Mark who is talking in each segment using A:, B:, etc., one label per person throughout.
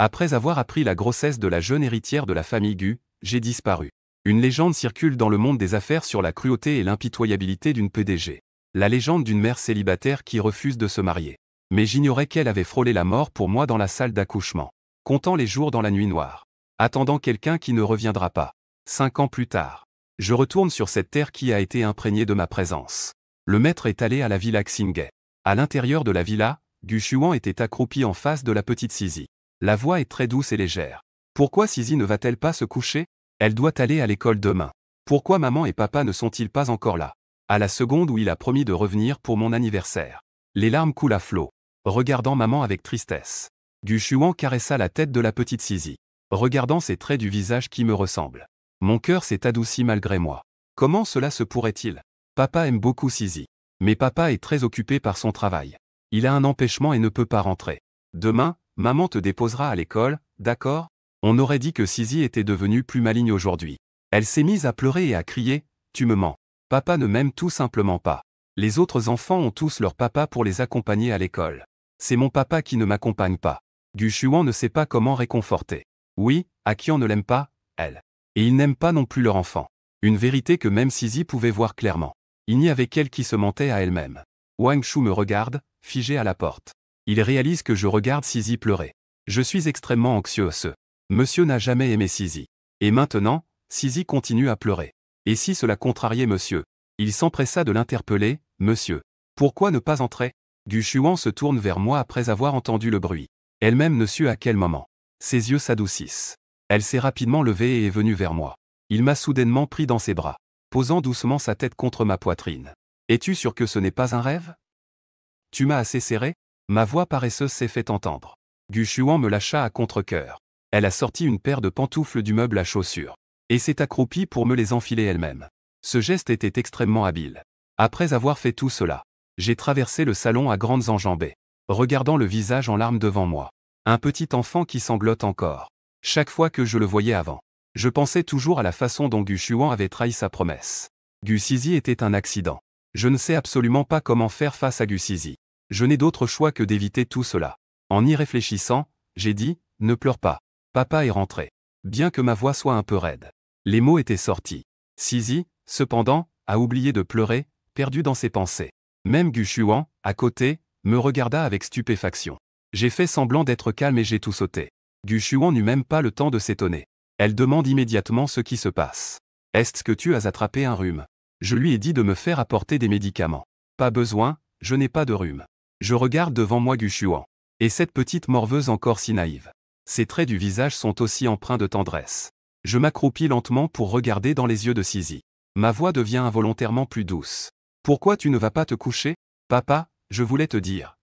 A: Après avoir appris la grossesse de la jeune héritière de la famille Gu, j'ai disparu. Une légende circule dans le monde des affaires sur la cruauté et l'impitoyabilité d'une PDG. La légende d'une mère célibataire qui refuse de se marier. Mais j'ignorais qu'elle avait frôlé la mort pour moi dans la salle d'accouchement. Comptant les jours dans la nuit noire. Attendant quelqu'un qui ne reviendra pas. 5 ans plus tard. Je retourne sur cette terre qui a été imprégnée de ma présence. Le maître est allé à la villa Xinghe. À l'intérieur de la villa, Gu Shuan était accroupi en face de la petite Sisi. La voix est très douce et légère. Pourquoi Sisi ne va-t-elle pas se coucher? Elle doit aller à l'école demain. Pourquoi maman et papa ne sont-ils pas encore là? À la seconde où il a promis de revenir pour mon anniversaire. Les larmes coulent à flot. Regardant maman avec tristesse. Gu Shuan caressa la tête de la petite Sisi. Regardant ces traits du visage qui me ressemblent. Mon cœur s'est adouci malgré moi. Comment cela se pourrait-il? Papa aime beaucoup Sisi. Mais papa est très occupé par son travail. Il a un empêchement et ne peut pas rentrer. Demain, maman te déposera à l'école, d'accord? On aurait dit que Sisi était devenue plus maligne aujourd'hui. Elle s'est mise à pleurer et à crier, tu me mens. Papa ne m'aime tout simplement pas. Les autres enfants ont tous leur papa pour les accompagner à l'école. C'est mon papa qui ne m'accompagne pas. Gu Shuan ne sait pas comment réconforter. Oui, Akian ne l'aime pas, elle. Et il n'aime pas non plus leur enfant. Une vérité que même Sisi pouvait voir clairement. Il n'y avait qu'elle qui se mentait à elle-même. Wang Shu me regarde, figé à la porte. Il réalise que je regarde Sisi pleurer. Je suis extrêmement anxieux. Monsieur n'a jamais aimé Sisi. Et maintenant, Sisi continue à pleurer. Et si cela contrariait monsieur? Il s'empressa de l'interpeller, monsieur. Pourquoi ne pas entrer? Gu Shuan se tourne vers moi après avoir entendu le bruit. Elle-même ne sut à quel moment. Ses yeux s'adoucissent. Elle s'est rapidement levée et est venue vers moi. Il m'a soudainement pris dans ses bras, posant doucement sa tête contre ma poitrine. Es-tu sûr que ce n'est pas un rêve? Tu m'as assez serré? Ma voix paresseuse s'est fait entendre. Gu Shuan me lâcha à contre-cœur. Elle a sorti une paire de pantoufles du meuble à chaussures. Et s'est accroupie pour me les enfiler elle-même. Ce geste était extrêmement habile. Après avoir fait tout cela, j'ai traversé le salon à grandes enjambées, regardant le visage en larmes devant moi. Un petit enfant qui sanglote encore. Chaque fois que je le voyais avant, je pensais toujours à la façon dont Gu Shuan avait trahi sa promesse. Gu Sisi était un accident. Je ne sais absolument pas comment faire face à Gu Sisi. Je n'ai d'autre choix que d'éviter tout cela. En y réfléchissant, j'ai dit, ne pleure pas. Papa est rentré. Bien que ma voix soit un peu raide. Les mots étaient sortis. Sisi, cependant, a oublié de pleurer, perdu dans ses pensées. Même Gu Shuan, à côté, me regarda avec stupéfaction. J'ai fait semblant d'être calme et j'ai tout sauté. Gu Shuan n'eut même pas le temps de s'étonner. Elle demande immédiatement ce qui se passe. Est-ce que tu as attrapé un rhume? Je lui ai dit de me faire apporter des médicaments. Pas besoin, je n'ai pas de rhume. Je regarde devant moi Gu Shuan. Et cette petite morveuse encore si naïve. Ses traits du visage sont aussi empreints de tendresse. Je m'accroupis lentement pour regarder dans les yeux de Sisi. Ma voix devient involontairement plus douce. Pourquoi tu ne vas pas te coucher? Papa, je voulais te dire.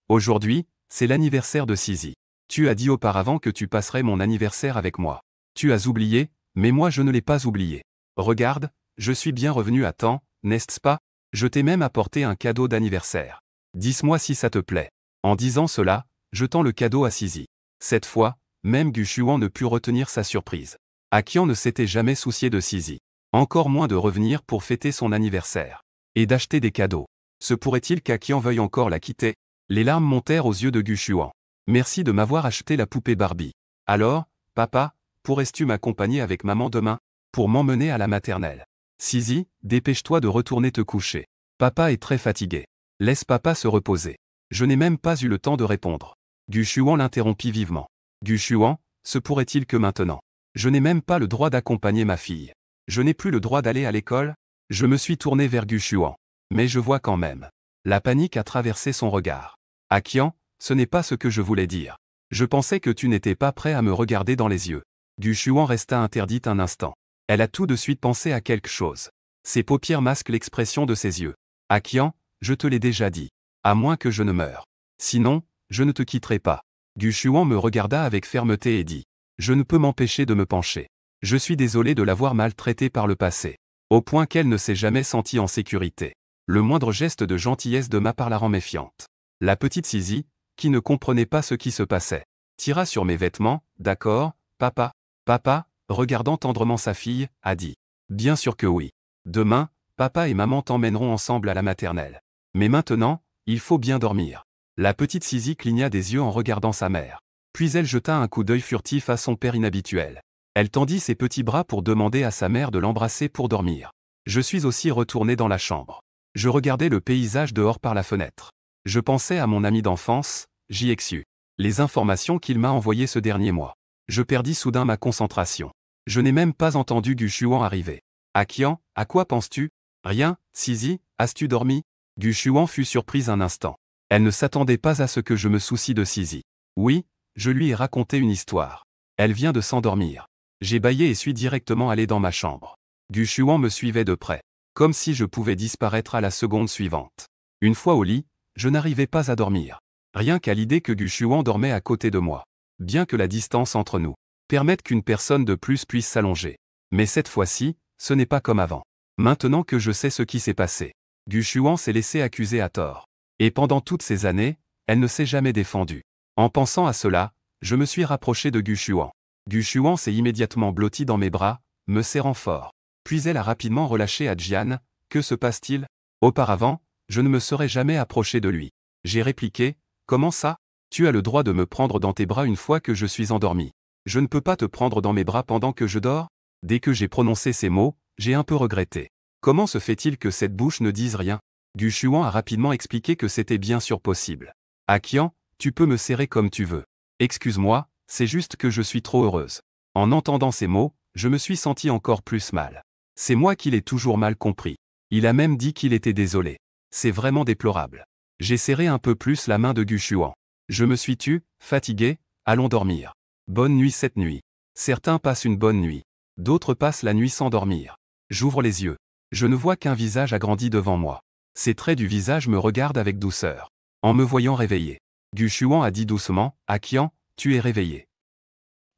A: Aujourd'hui, c'est l'anniversaire de Sisi. Tu as dit auparavant que tu passerais mon anniversaire avec moi. Tu as oublié, mais moi je ne l'ai pas oublié. Regarde, je suis bien revenu à temps, n'est-ce pas? Je t'ai même apporté un cadeau d'anniversaire. Dis-moi si ça te plaît. En disant cela, je tends le cadeau à Sisi. Cette fois, même Gu Shuan ne put retenir sa surprise. Akian ne s'était jamais soucié de Sisi. Encore moins de revenir pour fêter son anniversaire. Et d'acheter des cadeaux. Se pourrait-il qu'Akian veuille encore la quitter? Les larmes montèrent aux yeux de Gu Shuan. Merci de m'avoir acheté la poupée Barbie. Alors, papa, pourrais-tu m'accompagner avec maman demain? Pour m'emmener à la maternelle. Sisi, dépêche-toi de retourner te coucher. Papa est très fatigué. Laisse papa se reposer. Je n'ai même pas eu le temps de répondre. Gu Shuan l'interrompit vivement. Gu Shuan, se pourrait-il que maintenant? Je n'ai même pas le droit d'accompagner ma fille. Je n'ai plus le droit d'aller à l'école? Je me suis tourné vers Gu Shuan. Mais je vois quand même. La panique a traversé son regard. Akian, ce n'est pas ce que je voulais dire. Je pensais que tu n'étais pas prêt à me regarder dans les yeux. Gu Shuan resta interdite un instant. Elle a tout de suite pensé à quelque chose. Ses paupières masquent l'expression de ses yeux. Akian, je te l'ai déjà dit. À moins que je ne meure. Sinon, je ne te quitterai pas. Gu Shuan me regarda avec fermeté et dit. Je ne peux m'empêcher de me pencher. Je suis désolé de l'avoir maltraitée par le passé. Au point qu'elle ne s'est jamais sentie en sécurité. Le moindre geste de gentillesse de ma part la rend méfiante. La petite Sisi, qui ne comprenait pas ce qui se passait, tira sur mes vêtements. D'accord, papa? Papa, regardant tendrement sa fille, a dit. Bien sûr que oui. Demain, papa et maman t'emmèneront ensemble à la maternelle. Mais maintenant, il faut bien dormir. La petite Sisi cligna des yeux en regardant sa mère. Puis elle jeta un coup d'œil furtif à son père inhabituel. Elle tendit ses petits bras pour demander à sa mère de l'embrasser pour dormir. Je suis aussi retourné dans la chambre. Je regardais le paysage dehors par la fenêtre. Je pensais à mon ami d'enfance, JXU. Les informations qu'il m'a envoyées ce dernier mois. Je perdis soudain ma concentration. Je n'ai même pas entendu Gu Shuan arriver. Akian, à quoi penses-tu? Rien, Sisi, as-tu dormi? Gu Shuan fut surprise un instant. Elle ne s'attendait pas à ce que je me soucie de Sisi. Oui, je lui ai raconté une histoire. Elle vient de s'endormir. J'ai bâillé et suis directement allé dans ma chambre. Gu Shuan me suivait de près, comme si je pouvais disparaître à la seconde suivante. Une fois au lit, je n'arrivais pas à dormir. Rien qu'à l'idée que Gu Shuan dormait à côté de moi. Bien que la distance entre nous permette qu'une personne de plus puisse s'allonger. Mais cette fois-ci, ce n'est pas comme avant. Maintenant que je sais ce qui s'est passé, Gu Shuan s'est laissé accuser à tort. Et pendant toutes ces années, elle ne s'est jamais défendue. En pensant à cela, je me suis rapproché de Gu Shuan. Gu Shuan s'est immédiatement blotti dans mes bras, me serrant fort. Puis elle a rapidement relâché à Jian. Que se passe-t-il? Auparavant, je ne me serais jamais approché de lui. J'ai répliqué, comment ça? Tu as le droit de me prendre dans tes bras une fois que je suis endormi. Je ne peux pas te prendre dans mes bras pendant que je dors? Dès que j'ai prononcé ces mots, j'ai un peu regretté. Comment se fait-il que cette bouche ne dise rien? Gu Shuan a rapidement expliqué que c'était bien sûr possible. Akian, tu peux me serrer comme tu veux. Excuse-moi, c'est juste que je suis trop heureuse. En entendant ces mots, je me suis senti encore plus mal. C'est moi qui l'ai toujours mal compris. Il a même dit qu'il était désolé. C'est vraiment déplorable. J'ai serré un peu plus la main de Gu Shuan. Je me suis tu, fatigué, allons dormir. Bonne nuit cette nuit. Certains passent une bonne nuit. D'autres passent la nuit sans dormir. J'ouvre les yeux. Je ne vois qu'un visage agrandi devant moi. Ces traits du visage me regardent avec douceur. En me voyant réveillé, Gu Shuan a dit doucement, Akian, tu es réveillé.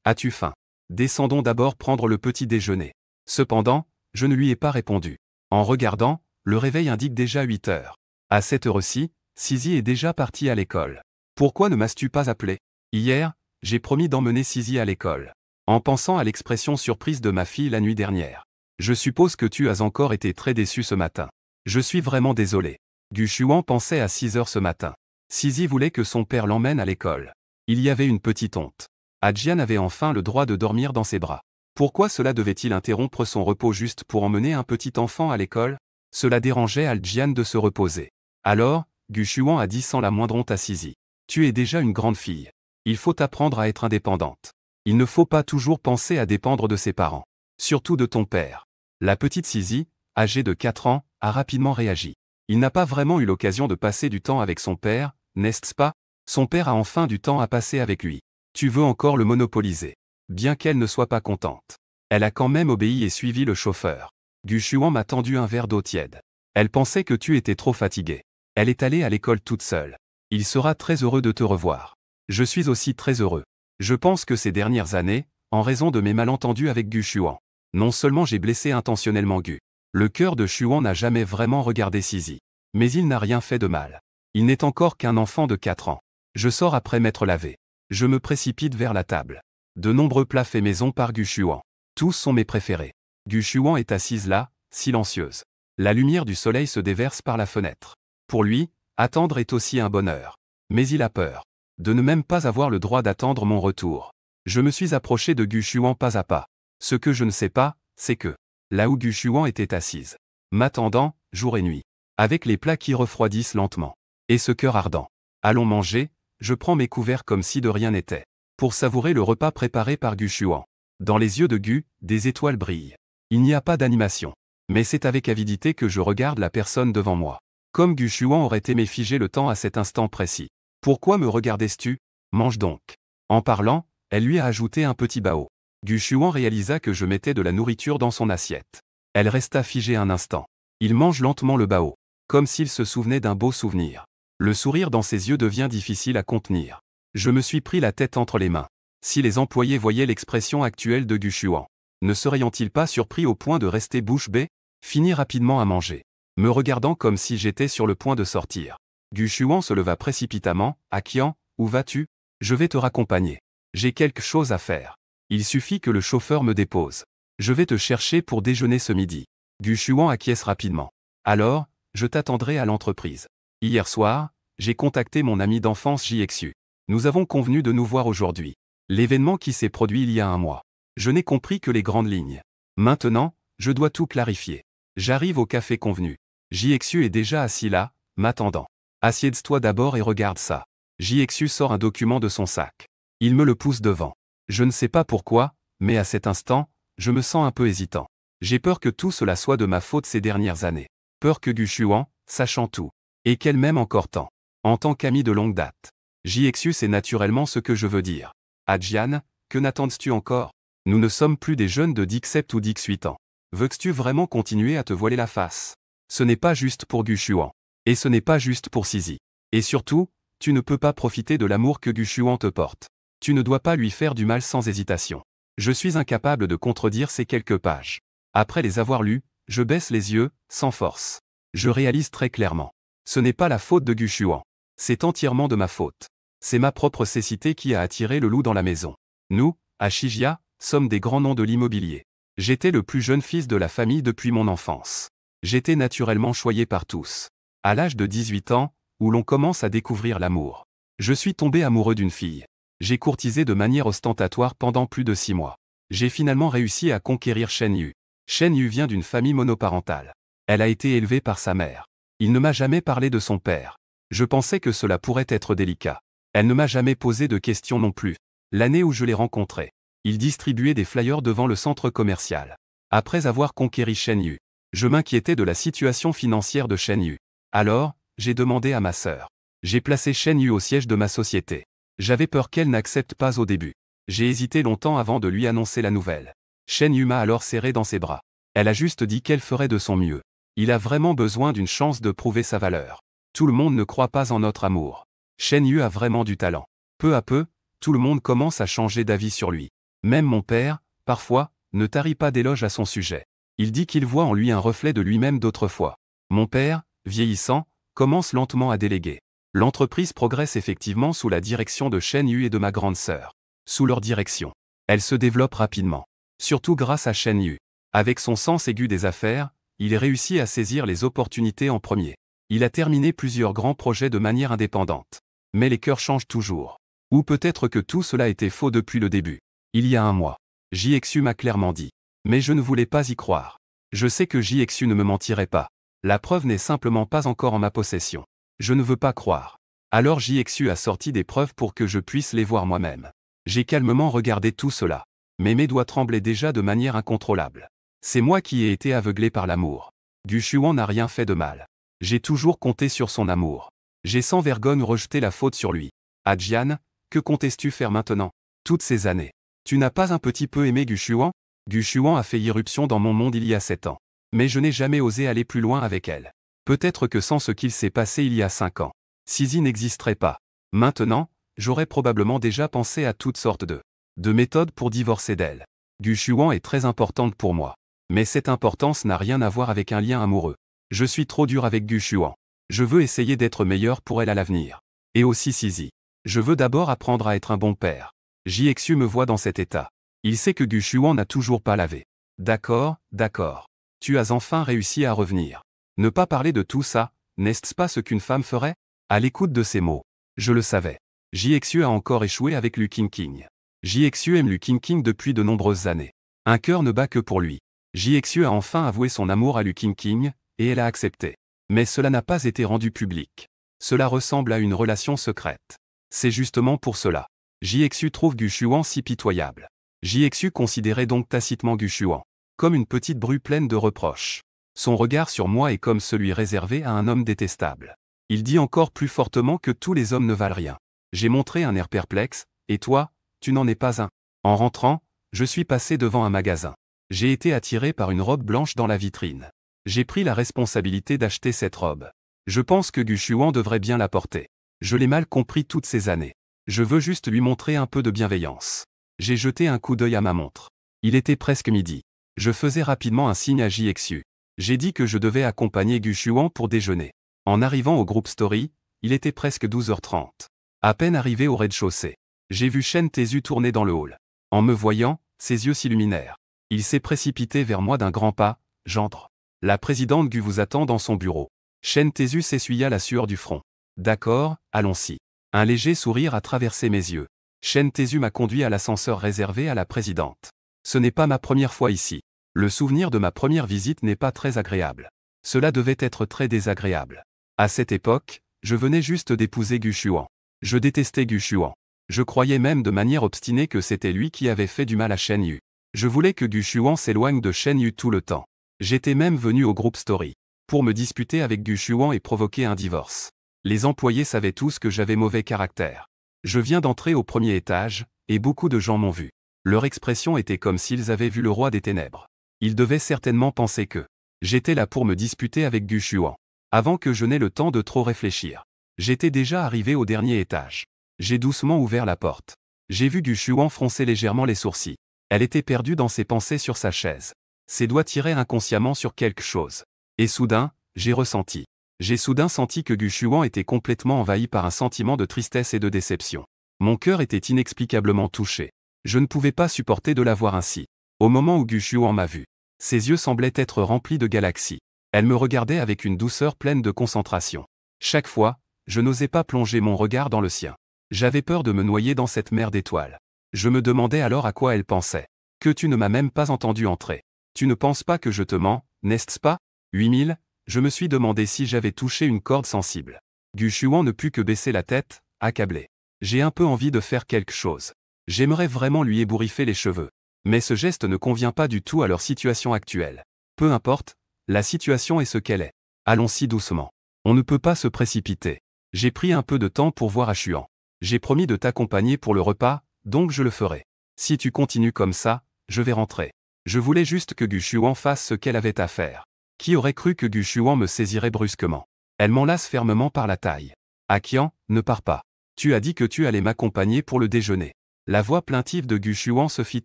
A: As-tu faim? Descendons d'abord prendre le petit déjeuner. Cependant, je ne lui ai pas répondu. En regardant, le réveil indique déjà 8 heures. À cette heure-ci, Sisi est déjà parti à l'école. Pourquoi ne m'as-tu pas appelé? Hier, j'ai promis d'emmener Sisi à l'école. En pensant à l'expression surprise de ma fille la nuit dernière. Je suppose que tu as encore été très déçu ce matin. Je suis vraiment désolé. Gu Shuan pensait à 6 heures ce matin. Sisi voulait que son père l'emmène à l'école. Il y avait une petite honte. Jian avait enfin le droit de dormir dans ses bras. Pourquoi cela devait-il interrompre son repos juste pour emmener un petit enfant à l'école? Cela dérangeait Jian de se reposer. Alors, Gu Shuan a dit sans la moindre honte à Sisi. Tu es déjà une grande fille. Il faut apprendre à être indépendante. Il ne faut pas toujours penser à dépendre de ses parents. Surtout de ton père. La petite Sisi, âgée de 4 ans, a rapidement réagi. Il n'a pas vraiment eu l'occasion de passer du temps avec son père, n'est-ce pas? Son père a enfin du temps à passer avec lui. Tu veux encore le monopoliser. Bien qu'elle ne soit pas contente. Elle a quand même obéi et suivi le chauffeur. Gu Shuan m'a tendu un verre d'eau tiède. Elle pensait que tu étais trop fatigué. Elle est allée à l'école toute seule. Il sera très heureux de te revoir. Je suis aussi très heureux. Je pense que ces dernières années, en raison de mes malentendus avec Gu Shuan, non seulement j'ai blessé intentionnellement Gu. Le cœur de Shuan n'a jamais vraiment regardé Sisi. Mais il n'a rien fait de mal. Il n'est encore qu'un enfant de 4 ans. Je sors après m'être lavé. Je me précipite vers la table. De nombreux plats faits maison par Gu Shuan. Tous sont mes préférés. Gu Shuan est assise là, silencieuse. La lumière du soleil se déverse par la fenêtre. Pour lui, attendre est aussi un bonheur. Mais il a peur de ne même pas avoir le droit d'attendre mon retour. Je me suis approché de Gu Shuan pas à pas. Ce que je ne sais pas, c'est que, là où Gu Shuan était assise, m'attendant, jour et nuit, avec les plats qui refroidissent lentement, et ce cœur ardent. Allons manger, je prends mes couverts comme si de rien n'était, pour savourer le repas préparé par Gu Shuan. Dans les yeux de Gu, des étoiles brillent. Il n'y a pas d'animation. Mais c'est avec avidité que je regarde la personne devant moi. Comme Gu Shuan aurait aimé figer le temps à cet instant précis. Pourquoi me regardais-tu? Mange donc. En parlant, elle lui a ajouté un petit bao. Gu Shuan réalisa que je mettais de la nourriture dans son assiette. Elle resta figée un instant. Il mange lentement le bao, comme s'il se souvenait d'un beau souvenir. Le sourire dans ses yeux devient difficile à contenir. Je me suis pris la tête entre les mains. Si les employés voyaient l'expression actuelle de Gu Shuan, ne seraient-ils pas surpris au point de rester bouche bée? Finit rapidement à manger, me regardant comme si j'étais sur le point de sortir. Gu Shuan se leva précipitamment. Akian, où vas-tu? Je vais te raccompagner. J'ai quelque chose à faire. Il suffit que le chauffeur me dépose. Je vais te chercher pour déjeuner ce midi. Gu Shuan acquiesce rapidement. Alors, je t'attendrai à l'entreprise. Hier soir, j'ai contacté mon ami d'enfance JXU. Nous avons convenu de nous voir aujourd'hui. L'événement qui s'est produit il y a un mois. Je n'ai compris que les grandes lignes. Maintenant, je dois tout clarifier. J'arrive au café convenu. JXU est déjà assis là, m'attendant. Assieds-toi d'abord et regarde ça. JXU sort un document de son sac. Il me le pousse devant. Je ne sais pas pourquoi, mais à cet instant, je me sens un peu hésitant. J'ai peur que tout cela soit de ma faute ces dernières années. Peur que Gu Shuan, sachant tout, et qu'elle m'aime encore tant, en tant qu'amie de longue date. JXU c'est naturellement ce que je veux dire. Adjian, que n'attends-tu encore? Nous ne sommes plus des jeunes de 17 ou 18 ans. Veux-tu vraiment continuer à te voiler la face? Ce n'est pas juste pour Gu Shuan. Et ce n'est pas juste pour Sisi. Et surtout, tu ne peux pas profiter de l'amour que Gu Shuan te porte. Tu ne dois pas lui faire du mal sans hésitation. Je suis incapable de contredire ces quelques pages. Après les avoir lues, je baisse les yeux, sans force. Je réalise très clairement. Ce n'est pas la faute de Gu Shuan. C'est entièrement de ma faute. C'est ma propre cécité qui a attiré le loup dans la maison. Nous, à Shigia, sommes des grands noms de l'immobilier. J'étais le plus jeune fils de la famille depuis mon enfance. J'étais naturellement choyé par tous. À l'âge de 18 ans, où l'on commence à découvrir l'amour. Je suis tombé amoureux d'une fille. J'ai courtisé de manière ostentatoire pendant plus de 6 mois. J'ai finalement réussi à conquérir Shen Yu. Shen Yu vient d'une famille monoparentale. Elle a été élevée par sa mère. Il ne m'a jamais parlé de son père. Je pensais que cela pourrait être délicat. Elle ne m'a jamais posé de questions non plus. L'année où je l'ai rencontré, il distribuait des flyers devant le centre commercial. Après avoir conquéri Shen Yu, je m'inquiétais de la situation financière de Shen Yu. Alors, j'ai demandé à ma sœur. J'ai placé Shen Yu au siège de ma société. J'avais peur qu'elle n'accepte pas au début. J'ai hésité longtemps avant de lui annoncer la nouvelle. Shen Yu m'a alors serré dans ses bras. Elle a juste dit qu'elle ferait de son mieux. Il a vraiment besoin d'une chance de prouver sa valeur. Tout le monde ne croit pas en notre amour. Shen Yu a vraiment du talent. Peu à peu, tout le monde commence à changer d'avis sur lui. Même mon père, parfois, ne tarit pas d'éloges à son sujet. Il dit qu'il voit en lui un reflet de lui-même d'autrefois. Mon père, vieillissant, commence lentement à déléguer. L'entreprise progresse effectivement sous la direction de Shen Yu et de ma grande sœur. Sous leur direction, elle se développe rapidement. Surtout grâce à Shen Yu. Avec son sens aigu des affaires, il réussit à saisir les opportunités en premier. Il a terminé plusieurs grands projets de manière indépendante. Mais les cœurs changent toujours. Ou peut-être que tout cela était faux depuis le début. Il y a un mois, JXU m'a clairement dit. Mais je ne voulais pas y croire. Je sais que JXU ne me mentirait pas. La preuve n'est simplement pas encore en ma possession. Je ne veux pas croire. Alors JXU a sorti des preuves pour que je puisse les voir moi-même. J'ai calmement regardé tout cela. Mais mes doigts tremblaient déjà de manière incontrôlable. C'est moi qui ai été aveuglé par l'amour. Gu Shuan n'a rien fait de mal. J'ai toujours compté sur son amour. J'ai sans vergogne rejeté la faute sur lui. Adjian, que comptes-tu faire maintenant? Toutes ces années. Tu n'as pas un petit peu aimé Gu Shuan? Gu Shuan a fait irruption dans mon monde il y a 7 ans. Mais je n'ai jamais osé aller plus loin avec elle. Peut-être que sans ce qu'il s'est passé il y a 5 ans, Sisi n'existerait pas. Maintenant, j'aurais probablement déjà pensé à toutes sortes de méthodes pour divorcer d'elle. Gu Shuan est très importante pour moi. Mais cette importance n'a rien à voir avec un lien amoureux. Je suis trop dur avec Gu Shuan. Je veux essayer d'être meilleur pour elle à l'avenir. Et aussi Sisi. Je veux d'abord apprendre à être un bon père. JXU me voit dans cet état. Il sait que Gu Shuan n'a toujours pas lavé. D'accord, d'accord. Tu as enfin réussi à revenir. Ne pas parler de tout ça, n'est-ce pas ce qu'une femme ferait? À l'écoute de ces mots. Je le savais. JXU a encore échoué avec Lu Qingqing. JXU aime Lu Qingqing depuis de nombreuses années. Un cœur ne bat que pour lui. JXU a enfin avoué son amour à Lu Qingqing, et elle a accepté. Mais cela n'a pas été rendu public. Cela ressemble à une relation secrète. C'est justement pour cela. JXU trouve Gu Shuan si pitoyable. JXU considérait donc tacitement Gu Shuan comme une petite bru pleine de reproches. Son regard sur moi est comme celui réservé à un homme détestable. Il dit encore plus fortement que tous les hommes ne valent rien. J'ai montré un air perplexe, et toi, tu n'en es pas un. En rentrant, je suis passé devant un magasin. J'ai été attiré par une robe blanche dans la vitrine. J'ai pris la responsabilité d'acheter cette robe. Je pense que Gu Shuan devrait bien la porter. Je l'ai mal compris toutes ces années. Je veux juste lui montrer un peu de bienveillance. J'ai jeté un coup d'œil à ma montre. Il était presque midi. Je faisais rapidement un signe à JXU. J'ai dit que je devais accompagner Gu Shuan pour déjeuner. En arrivant au groupe Story, il était presque 12h30. À peine arrivé au rez-de-chaussée, j'ai vu Shen Taezu tourner dans le hall. En me voyant, ses yeux s'illuminèrent. Il s'est précipité vers moi d'un grand pas. « Gendre. La présidente Gu vous attend dans son bureau. » Shen Taezu s'essuya la sueur du front. « D'accord, allons-y. » Un léger sourire a traversé mes yeux. Chen Tezu m'a conduit à l'ascenseur réservé à la présidente. Ce n'est pas ma première fois ici. Le souvenir de ma première visite n'est pas très agréable. Cela devait être très désagréable. À cette époque, je venais juste d'épouser Gu Xuan. Je détestais Gu Xuan. Je croyais même de manière obstinée que c'était lui qui avait fait du mal à Shen Yu. Je voulais que Gu Xuan s'éloigne de Shen Yu tout le temps. J'étais même venu au groupe Story pour me disputer avec Gu Xuan et provoquer un divorce. Les employés savaient tous que j'avais mauvais caractère. Je viens d'entrer au premier étage, et beaucoup de gens m'ont vu. Leur expression était comme s'ils avaient vu le roi des ténèbres. Ils devaient certainement penser que j'étais là pour me disputer avec Gu Xuan. Avant que je n'aie le temps de trop réfléchir. J'étais déjà arrivé au dernier étage. J'ai doucement ouvert la porte. J'ai vu Gu Xuan froncer légèrement les sourcils. Elle était perdue dans ses pensées sur sa chaise. Ses doigts tiraient inconsciemment sur quelque chose. Et soudain, j'ai soudain senti que Gu Xuan était complètement envahi par un sentiment de tristesse et de déception. Mon cœur était inexplicablement touché. Je ne pouvais pas supporter de la voir ainsi. Au moment où Gu Xuan m'a vu, ses yeux semblaient être remplis de galaxies. Elle me regardait avec une douceur pleine de concentration. Chaque fois, je n'osais pas plonger mon regard dans le sien. J'avais peur de me noyer dans cette mer d'étoiles. Je me demandais alors à quoi elle pensait. Que tu ne m'as même pas entendu entrer. Tu ne penses pas que je te mens, n'est-ce pas? 8000, je me suis demandé si j'avais touché une corde sensible. Gu Xuan ne put que baisser la tête, accablé. J'ai un peu envie de faire quelque chose. J'aimerais vraiment lui ébouriffer les cheveux. Mais ce geste ne convient pas du tout à leur situation actuelle. Peu importe, la situation est ce qu'elle est. Allons-y doucement. On ne peut pas se précipiter. J'ai pris un peu de temps pour voir Xuan. J'ai promis de t'accompagner pour le repas, donc je le ferai. Si tu continues comme ça, je vais rentrer. Je voulais juste que Gu Xuan fasse ce qu'elle avait à faire. Qui aurait cru que Gu Xuan me saisirait brusquement? Elle m'enlace fermement par la taille. Akian, ne pars pas. Tu as dit que tu allais m'accompagner pour le déjeuner. La voix plaintive de Gu Xuan se fit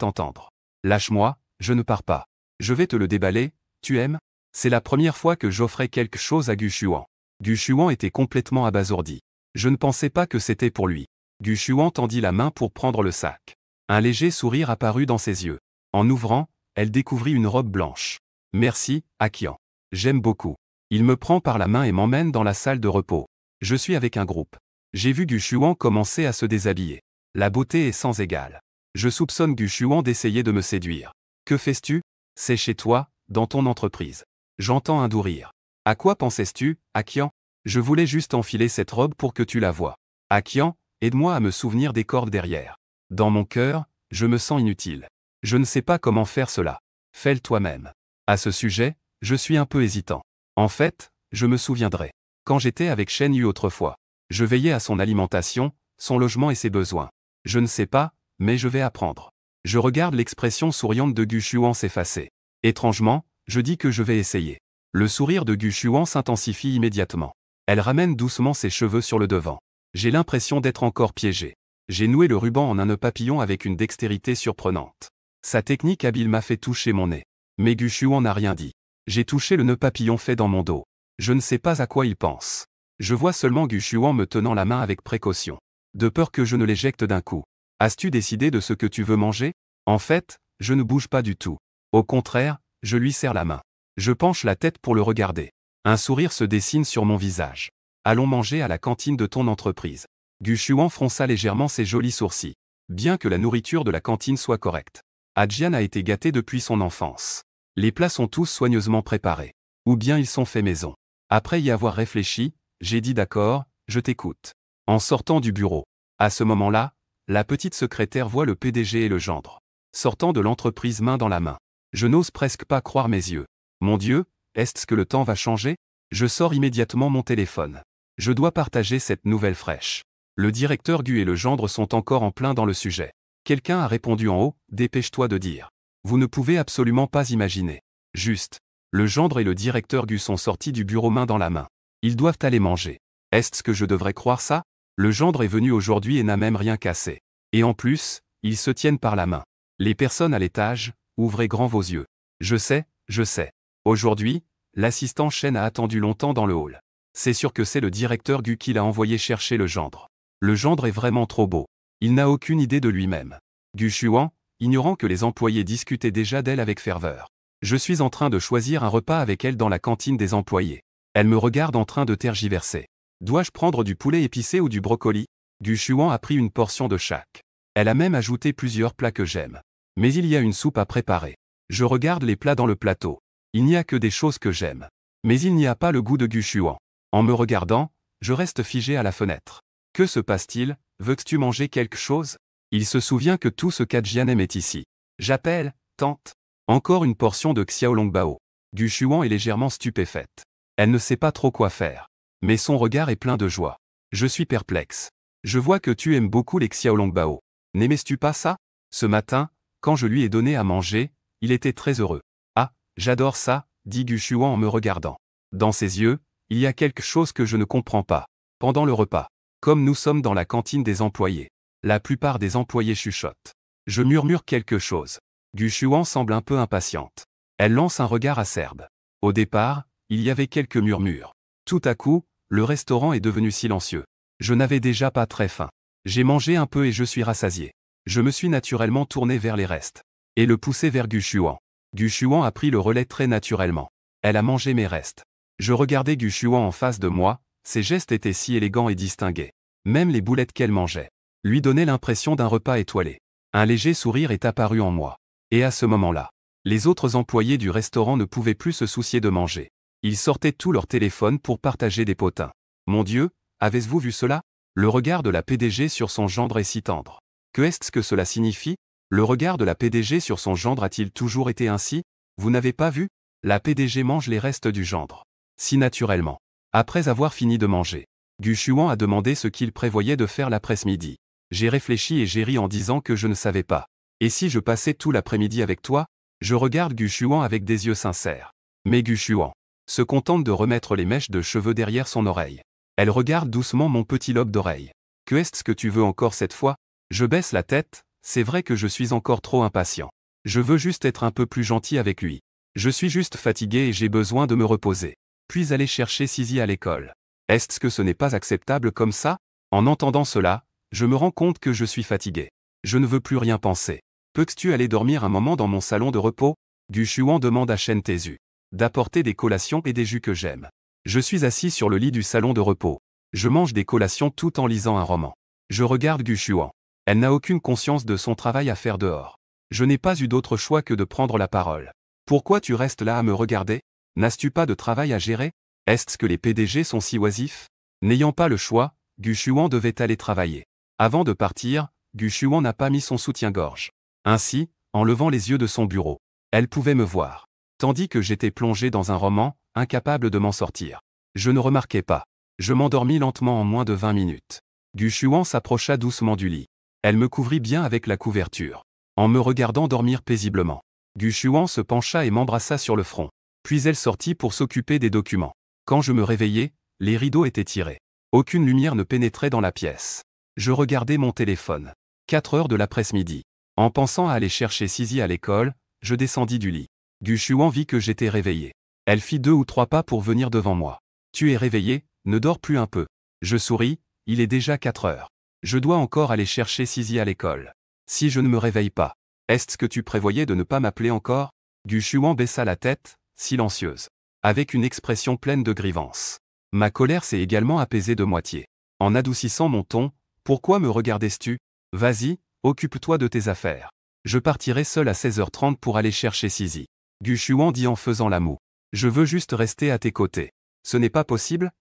A: entendre. Lâche-moi, je ne pars pas. Je vais te le déballer, tu aimes? C'est la première fois que j'offrais quelque chose à Gu Xuan. Gu Xuan était complètement abasourdi. Je ne pensais pas que c'était pour lui. Gu Xuan tendit la main pour prendre le sac. Un léger sourire apparut dans ses yeux. En ouvrant, elle découvrit une robe blanche. Merci, Akian. J'aime beaucoup. Il me prend par la main et m'emmène dans la salle de repos. Je suis avec un groupe. J'ai vu Gu Xuan commencer à se déshabiller. La beauté est sans égale. Je soupçonne Gu Xuan d'essayer de me séduire. Que fais-tu? C'est chez toi, dans ton entreprise. J'entends un doux rire. À quoi pensais-tu, Akian? Je voulais juste enfiler cette robe pour que tu la vois. Akian, aide-moi à me souvenir des cordes derrière. Dans mon cœur, je me sens inutile. Je ne sais pas comment faire cela. Fais-le toi-même. À ce sujet, je suis un peu hésitant. En fait, je me souviendrai. Quand j'étais avec Shen Yu autrefois, je veillais à son alimentation, son logement et ses besoins. Je ne sais pas, mais je vais apprendre. Je regarde l'expression souriante de Gu Xuan s'effacer. Étrangement, je dis que je vais essayer. Le sourire de Gu Xuan s'intensifie immédiatement. Elle ramène doucement ses cheveux sur le devant. J'ai l'impression d'être encore piégé. J'ai noué le ruban en un nœud papillon avec une dextérité surprenante. Sa technique habile m'a fait toucher mon nez. Mais Gu Xuan n'a rien dit. J'ai touché le nœud papillon fait dans mon dos. Je ne sais pas à quoi il pense. Je vois seulement Gu Xuan me tenant la main avec précaution. De peur que je ne l'éjecte d'un coup. As-tu décidé de ce que tu veux manger? En fait, je ne bouge pas du tout. Au contraire, je lui serre la main. Je penche la tête pour le regarder. Un sourire se dessine sur mon visage. Allons manger à la cantine de ton entreprise. Gu Xuan fronça légèrement ses jolis sourcils. Bien que la nourriture de la cantine soit correcte. Adjian a été gâté depuis son enfance. Les plats sont tous soigneusement préparés. Ou bien ils sont faits maison. Après y avoir réfléchi, j'ai dit d'accord, je t'écoute. En sortant du bureau. À ce moment-là, la petite secrétaire voit le PDG et le gendre. Sortant de l'entreprise main dans la main. Je n'ose presque pas croire mes yeux. Mon Dieu, est-ce que le temps va changer? Je sors immédiatement mon téléphone. Je dois partager cette nouvelle fraîche. Le directeur Gu et le gendre sont encore en plein dans le sujet. Quelqu'un a répondu en haut, dépêche-toi de dire. Vous ne pouvez absolument pas imaginer. Juste. Le gendre et le directeur Gu sont sortis du bureau main dans la main. Ils doivent aller manger. Est-ce que je devrais croire ça? Le gendre est venu aujourd'hui et n'a même rien cassé. Et en plus, ils se tiennent par la main. Les personnes à l'étage, ouvrez grand vos yeux. Je sais, je sais. Aujourd'hui, l'assistant Shen a attendu longtemps dans le hall. C'est sûr que c'est le directeur Gu qui l'a envoyé chercher le gendre. Le gendre est vraiment trop beau. Il n'a aucune idée de lui-même. Gu Xuan, ignorant que les employés discutaient déjà d'elle avec ferveur. Je suis en train de choisir un repas avec elle dans la cantine des employés. Elle me regarde en train de tergiverser. Dois-je prendre du poulet épicé ou du brocoli? Gu Shuan a pris une portion de chaque. Elle a même ajouté plusieurs plats que j'aime. Mais il y a une soupe à préparer. Je regarde les plats dans le plateau. Il n'y a que des choses que j'aime. Mais il n'y a pas le goût de Gu Shuan. En me regardant, je reste figé à la fenêtre. Que se passe-t-il? Veux-tu manger quelque chose? Il se souvient que tout ce qu'Adjianem est ici. J'appelle, tante. Encore une portion de Xiaolongbao. Gu Shuan est légèrement stupéfaite. Elle ne sait pas trop quoi faire. Mais son regard est plein de joie. Je suis perplexe. Je vois que tu aimes beaucoup les Xiaolongbao. N'aimais-tu pas ça? Ce matin, quand je lui ai donné à manger, il était très heureux. Ah, j'adore ça, dit Gu Shuan en me regardant. Dans ses yeux, il y a quelque chose que je ne comprends pas. Pendant le repas, comme nous sommes dans la cantine des employés, la plupart des employés chuchotent. Je murmure quelque chose. Gu Shuan semble un peu impatiente. Elle lance un regard acerbe. Au départ, il y avait quelques murmures. Tout à coup, le restaurant est devenu silencieux. Je n'avais déjà pas très faim. J'ai mangé un peu et je suis rassasié. Je me suis naturellement tourné vers les restes. Et le poussé vers Gu Shuan. Gu Shuan a pris le relais très naturellement. Elle a mangé mes restes. Je regardais Gu Shuan en face de moi, ses gestes étaient si élégants et distingués. Même les boulettes qu'elle mangeait lui donnaient l'impression d'un repas étoilé. Un léger sourire est apparu en moi. Et à ce moment-là, les autres employés du restaurant ne pouvaient plus se soucier de manger. Ils sortaient tout leur téléphone pour partager des potins. Mon Dieu, avez-vous vu cela? Le regard de la PDG sur son gendre est si tendre. Que est-ce que cela signifie? Le regard de la PDG sur son gendre a-t-il toujours été ainsi? Vous n'avez pas vu? La PDG mange les restes du gendre. Si naturellement. Après avoir fini de manger, Gu Shuan a demandé ce qu'il prévoyait de faire l'après-midi. J'ai réfléchi et j'ai ri en disant que je ne savais pas. Et si je passais tout l'après-midi avec toi? Je regarde Gu Shuan avec des yeux sincères. Mais Gu Shuan se contente de remettre les mèches de cheveux derrière son oreille. Elle regarde doucement mon petit lobe d'oreille. Que est-ce que tu veux encore cette fois? Je baisse la tête, c'est vrai que je suis encore trop impatient. Je veux juste être un peu plus gentil avec lui. Je suis juste fatigué et j'ai besoin de me reposer. Puis aller chercher Sisi à l'école. Est-ce que ce n'est pas acceptable comme ça? En entendant cela, je me rends compte que je suis fatigué. Je ne veux plus rien penser. Peux-tu aller dormir un moment dans mon salon de repos? Gu Shuan demande à Shen Tezu d'apporter des collations et des jus que j'aime. Je suis assis sur le lit du salon de repos. Je mange des collations tout en lisant un roman. Je regarde Gu Shuan. Elle n'a aucune conscience de son travail à faire dehors. Je n'ai pas eu d'autre choix que de prendre la parole. Pourquoi tu restes là à me regarder? N'as-tu pas de travail à gérer? Est-ce que les PDG sont si oisifs? N'ayant pas le choix, Gu Shuan devait aller travailler. Avant de partir, Gu Shuan n'a pas mis son soutien-gorge. Ainsi, en levant les yeux de son bureau, elle pouvait me voir. Tandis que j'étais plongé dans un roman, incapable de m'en sortir. Je ne remarquais pas. Je m'endormis lentement en moins de 20 minutes. Gu Shuan s'approcha doucement du lit. Elle me couvrit bien avec la couverture. En me regardant dormir paisiblement, Gu Shuan se pencha et m'embrassa sur le front. Puis elle sortit pour s'occuper des documents. Quand je me réveillai, les rideaux étaient tirés. Aucune lumière ne pénétrait dans la pièce. Je regardais mon téléphone. 4 heures de l'après-midi. En pensant à aller chercher Sisi à l'école, je descendis du lit. Gu Shuan vit que j'étais réveillé. Elle fit 2 ou 3 pas pour venir devant moi. Tu es réveillé, ne dors plus un peu. Je souris, il est déjà 4 heures. Je dois encore aller chercher Sisi à l'école. Si je ne me réveille pas, est-ce que tu prévoyais de ne pas m'appeler encore? Gu Shuan baissa la tête, silencieuse, avec une expression pleine de grievance. Ma colère s'est également apaisée de moitié. En adoucissant mon ton, pourquoi me regardais-tu? Vas-y, occupe-toi de tes affaires. Je partirai seul à 16h30 pour aller chercher Sisi. Gu Shuan dit en faisant la moue. Je veux juste rester à tes côtés. Ce n'est pas possible?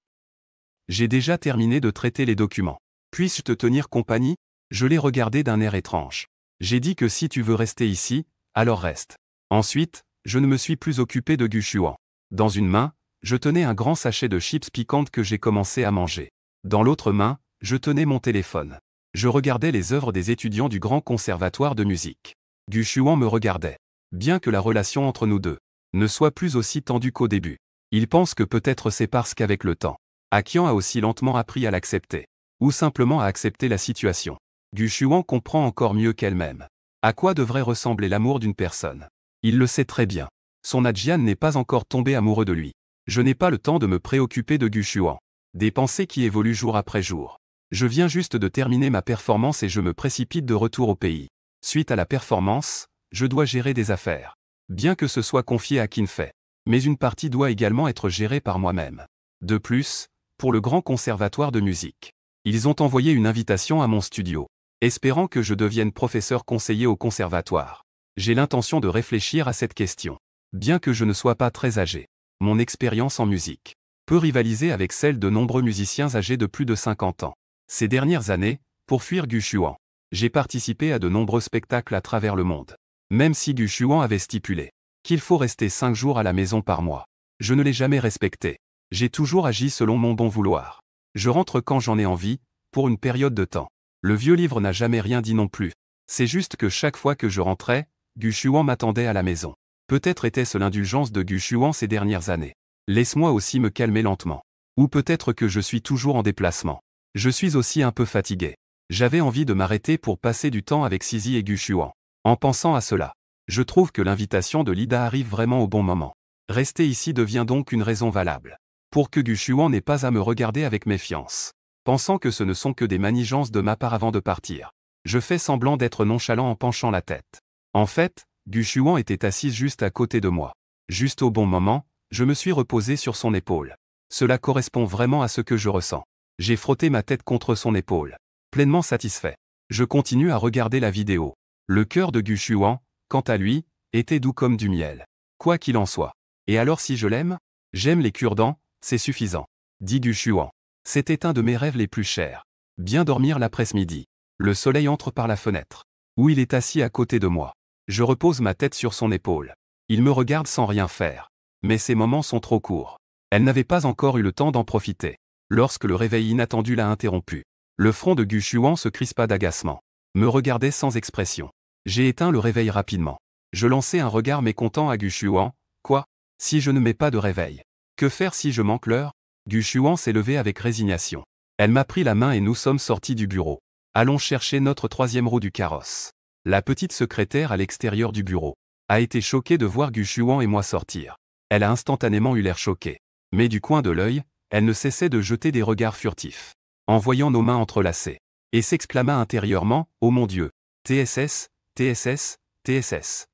A: J'ai déjà terminé de traiter les documents. Puis-je te tenir compagnie? Je l'ai regardé d'un air étrange. J'ai dit que si tu veux rester ici, alors reste. Ensuite, je ne me suis plus occupé de Gu Shuan. Dans une main, je tenais un grand sachet de chips piquantes que j'ai commencé à manger. Dans l'autre main, je tenais mon téléphone. Je regardais les œuvres des étudiants du Grand Conservatoire de musique. Gu Shuan me regardait. Bien que la relation entre nous deux ne soit plus aussi tendue qu'au début, il pense que peut-être c'est parce qu'avec le temps, Akian a aussi lentement appris à l'accepter. Ou simplement à accepter la situation. Gu Shuan comprend encore mieux qu'elle-même. À quoi devrait ressembler l'amour d'une personne? Il le sait très bien. Son Adjian n'est pas encore tombé amoureux de lui. Je n'ai pas le temps de me préoccuper de Gu Shuan. Des pensées qui évoluent jour après jour. Je viens juste de terminer ma performance et je me précipite de retour au pays. Suite à la performance, je dois gérer des affaires. Bien que ce soit confié à Kinfei. Mais une partie doit également être gérée par moi-même. De plus, pour le Grand Conservatoire de musique, Ils ont envoyé une invitation à mon studio, espérant que je devienne professeur conseiller au conservatoire. J'ai l'intention de réfléchir à cette question. Bien que je ne sois pas très âgé, mon expérience en musique peut rivaliser avec celle de nombreux musiciens âgés de plus de 50 ans. Ces dernières années, pour fuir Gu Xuan, j'ai participé à de nombreux spectacles à travers le monde. Même si Gu Xuan avait stipulé qu'il faut rester 5 jours à la maison par mois, je ne l'ai jamais respecté. J'ai toujours agi selon mon bon vouloir. Je rentre quand j'en ai envie, pour une période de temps. Le vieux livre n'a jamais rien dit non plus. C'est juste que chaque fois que je rentrais, Gu Xuan m'attendait à la maison. Peut-être était-ce l'indulgence de Gu Xuan ces dernières années. Laisse-moi aussi me calmer lentement. Ou peut-être que je suis toujours en déplacement. Je suis aussi un peu fatigué. J'avais envie de m'arrêter pour passer du temps avec Sisi et Gu Xuan. En pensant à cela, je trouve que l'invitation de Lida arrive vraiment au bon moment. Rester ici devient donc une raison valable. Pour que Gu Xuan n'ait pas à me regarder avec méfiance. Pensant que ce ne sont que des manigances de ma part avant de partir. Je fais semblant d'être nonchalant en penchant la tête. En fait, Gu Xuan était assise juste à côté de moi. Juste au bon moment, je me suis reposé sur son épaule. Cela correspond vraiment à ce que je ressens. J'ai frotté ma tête contre son épaule. Pleinement satisfait. Je continue à regarder la vidéo. Le cœur de Gu Xuan, quant à lui, était doux comme du miel. Quoi qu'il en soit. Et alors si je l'aime? J'aime les cure-dents, c'est suffisant. Dit Gu Xuan. C'était un de mes rêves les plus chers. Bien dormir l'après-midi. Le soleil entre par la fenêtre. Où il est assis à côté de moi. Je repose ma tête sur son épaule. Il me regarde sans rien faire. Mais ces moments sont trop courts. Elle n'avait pas encore eu le temps d'en profiter. Lorsque le réveil inattendu l'a interrompu. Le front de Gu Xuan se crispa d'agacement. Me regardait sans expression. J'ai éteint le réveil rapidement. Je lançai un regard mécontent à Gu Xuan. Quoi? Si je ne mets pas de réveil? Que faire si je manque l'heure? Gu Xuan s'est levé avec résignation. Elle m'a pris la main et nous sommes sortis du bureau. Allons chercher notre troisième roue du carrosse. La petite secrétaire à l'extérieur du bureau a été choquée de voir Gu Xuan et moi sortir. Elle a instantanément eu l'air choquée. Mais du coin de l'œil, elle ne cessait de jeter des regards furtifs. En voyant nos mains entrelacées. Et s'exclama intérieurement, « Oh mon Dieu! TSS, TSS, TSS. »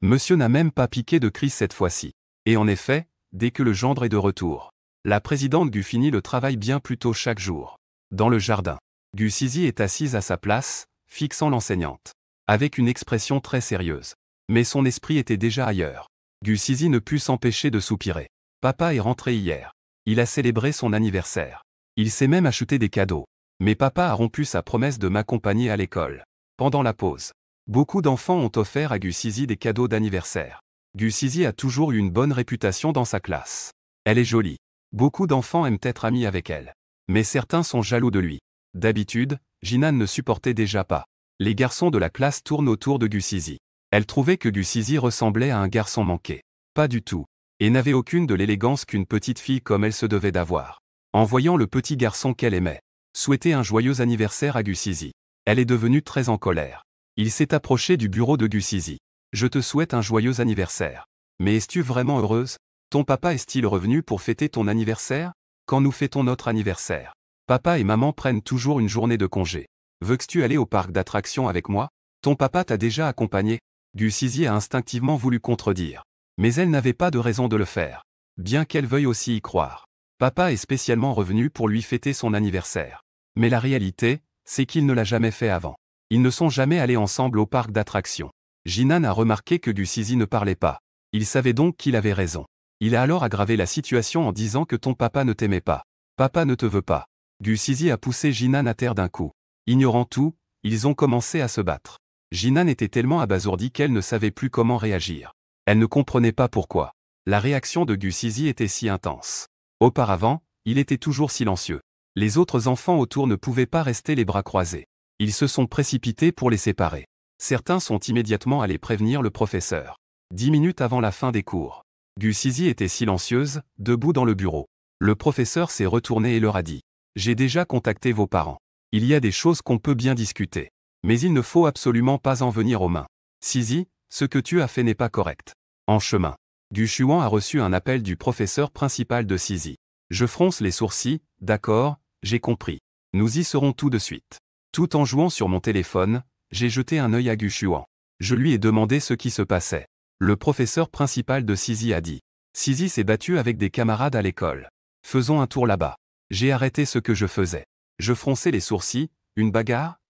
A: Monsieur n'a même pas piqué de crise cette fois-ci. Et en effet, dès que le gendre est de retour, la présidente Gu finit le travail bien plus tôt chaque jour. Dans le jardin, Gu Sisi est assise à sa place, fixant l'enseignante. Avec une expression très sérieuse. Mais son esprit était déjà ailleurs. Gu Sisi ne put s'empêcher de soupirer. Papa est rentré hier. Il a célébré son anniversaire. Il s'est même acheté des cadeaux. Mais papa a rompu sa promesse de m'accompagner à l'école. Pendant la pause, beaucoup d'enfants ont offert à Gu Sisi des cadeaux d'anniversaire. Gu Sisi a toujours eu une bonne réputation dans sa classe. Elle est jolie. Beaucoup d'enfants aiment être amis avec elle. Mais certains sont jaloux de lui. D'habitude, Jinan ne supportait déjà pas. Les garçons de la classe tournent autour de Gu Sisi. Elle trouvait que Gu Sisi ressemblait à un garçon manqué. Pas du tout. Et n'avait aucune de l'élégance qu'une petite fille comme elle se devait d'avoir. En voyant le petit garçon qu'elle aimait souhaiter un joyeux anniversaire à Gu Sisi, elle est devenue très en colère. Il s'est approché du bureau de Gu Sisi. « Je te souhaite un joyeux anniversaire. Mais es-tu vraiment heureuse? Ton papa est-il revenu pour fêter ton anniversaire? Quand nous fêtons notre anniversaire, papa et maman prennent toujours une journée de congé. Veux-tu aller au parc d'attractions avec moi? Ton papa t'a déjà accompagné? » Gu Sisi a instinctivement voulu contredire. Mais elle n'avait pas de raison de le faire. Bien qu'elle veuille aussi y croire. Papa est spécialement revenu pour lui fêter son anniversaire. Mais la réalité, c'est qu'il ne l'a jamais fait avant. Ils ne sont jamais allés ensemble au parc d'attractions. Jinan a remarqué que Gu Sisi ne parlait pas. Il savait donc qu'il avait raison. Il a alors aggravé la situation en disant que ton papa ne t'aimait pas. Papa ne te veut pas. Gu Sisi a poussé Jinan à terre d'un coup. Ignorant tout, ils ont commencé à se battre. Jinan était tellement abasourdie qu'elle ne savait plus comment réagir. Elle ne comprenait pas pourquoi. La réaction de Gu Sisi était si intense. Auparavant, il était toujours silencieux. Les autres enfants autour ne pouvaient pas rester les bras croisés. Ils se sont précipités pour les séparer. Certains sont immédiatement allés prévenir le professeur. 10 minutes avant la fin des cours. Gu Sisi était silencieuse, debout dans le bureau. Le professeur s'est retourné et leur a dit « J'ai déjà contacté vos parents. Il y a des choses qu'on peut bien discuter. Mais il ne faut absolument pas en venir aux mains. Sisi, ce que tu as fait n'est pas correct. » En chemin, Gu Xuan a reçu un appel du professeur principal de Sisi. Je fronce les sourcils, d'accord, j'ai compris. Nous y serons tout de suite. Tout en jouant sur mon téléphone, j'ai jeté un œil à Gu Xuan. Je lui ai demandé ce qui se passait. Le professeur principal de Sisi a dit. Sisi s'est battu avec des camarades à l'école. Faisons un tour là-bas. J'ai arrêté ce que je faisais. Je fronçai les sourcils. Une bagarre?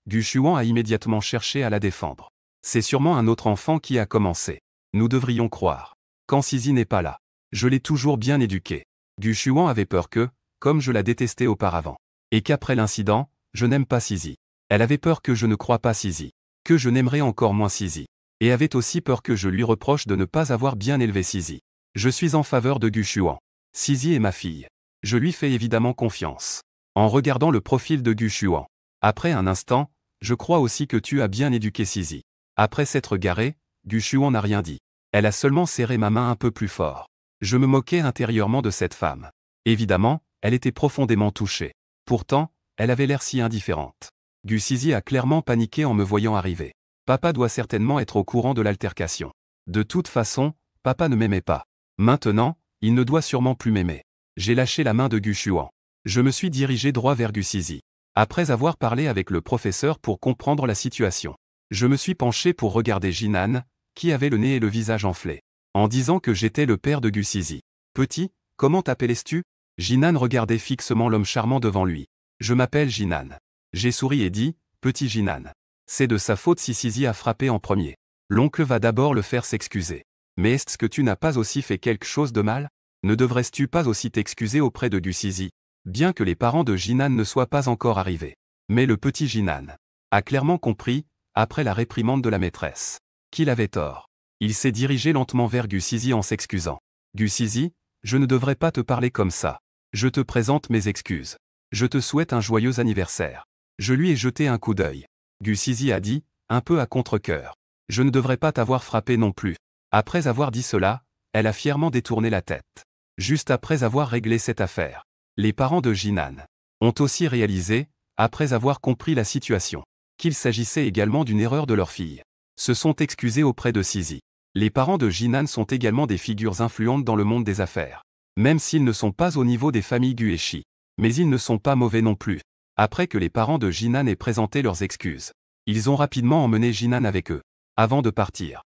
A: Gu Shuan a immédiatement cherché à la défendre. C'est sûrement un autre enfant qui a commencé. Nous devrions croire. Quand Sisi n'est pas là. Je l'ai toujours bien éduquée. Gu Shuan avait peur que, comme je la détestais auparavant, et qu'après l'incident, je n'aime pas Sisi. Elle avait peur que je ne croie pas Sisi, que je n'aimerais encore moins Sisi, et avait aussi peur que je lui reproche de ne pas avoir bien élevé Sisi. Je suis en faveur de Gu Shuan. Sisi est ma fille. Je lui fais évidemment confiance. En regardant le profil de Gu Shuan. Après un instant, je crois aussi que tu as bien éduqué Sisi. Après s'être garé, Gu Shuan n'a rien dit. Elle a seulement serré ma main un peu plus fort. Je me moquais intérieurement de cette femme. Évidemment, elle était profondément touchée. Pourtant, elle avait l'air si indifférente. Gu Sisi a clairement paniqué en me voyant arriver. Papa doit certainement être au courant de l'altercation. De toute façon, papa ne m'aimait pas. Maintenant, il ne doit sûrement plus m'aimer. J'ai lâché la main de Gu Shuan. Je me suis dirigé droit vers Gu Sisi. Après avoir parlé avec le professeur pour comprendre la situation, je me suis penché pour regarder Jinan, qui avait le nez et le visage enflés, en disant que j'étais le père de Gu Sisi. Petit, comment t'appelles-tu? Jinan regardait fixement l'homme charmant devant lui. Je m'appelle Jinan. J'ai souri et dit, petit Jinan. C'est de sa faute si Sisi a frappé en premier. L'oncle va d'abord le faire s'excuser. Mais est-ce que tu n'as pas aussi fait quelque chose de mal? Ne devrais-tu pas aussi t'excuser auprès de Gu Sisi? Bien que les parents de Jinan ne soient pas encore arrivés. Mais le petit Jinan a clairement compris, après la réprimande de la maîtresse, qu'il avait tort. Il s'est dirigé lentement vers Gu Sisi en s'excusant. Gu Sisi, je ne devrais pas te parler comme ça. Je te présente mes excuses. Je te souhaite un joyeux anniversaire. Je lui ai jeté un coup d'œil. Gu Sisi a dit, un peu à contre-cœur. Je ne devrais pas t'avoir frappé non plus. Après avoir dit cela, elle a fièrement détourné la tête. Juste après avoir réglé cette affaire, les parents de Jinan ont aussi réalisé, après avoir compris la situation, qu'il s'agissait également d'une erreur de leur fille. Se sont excusés auprès de Sisi. Les parents de Jinan sont également des figures influentes dans le monde des affaires. Même s'ils ne sont pas au niveau des familles Gu et Shi. Mais ils ne sont pas mauvais non plus. Après que les parents de Jinan aient présenté leurs excuses, ils ont rapidement emmené Jinan avec eux. Avant de partir,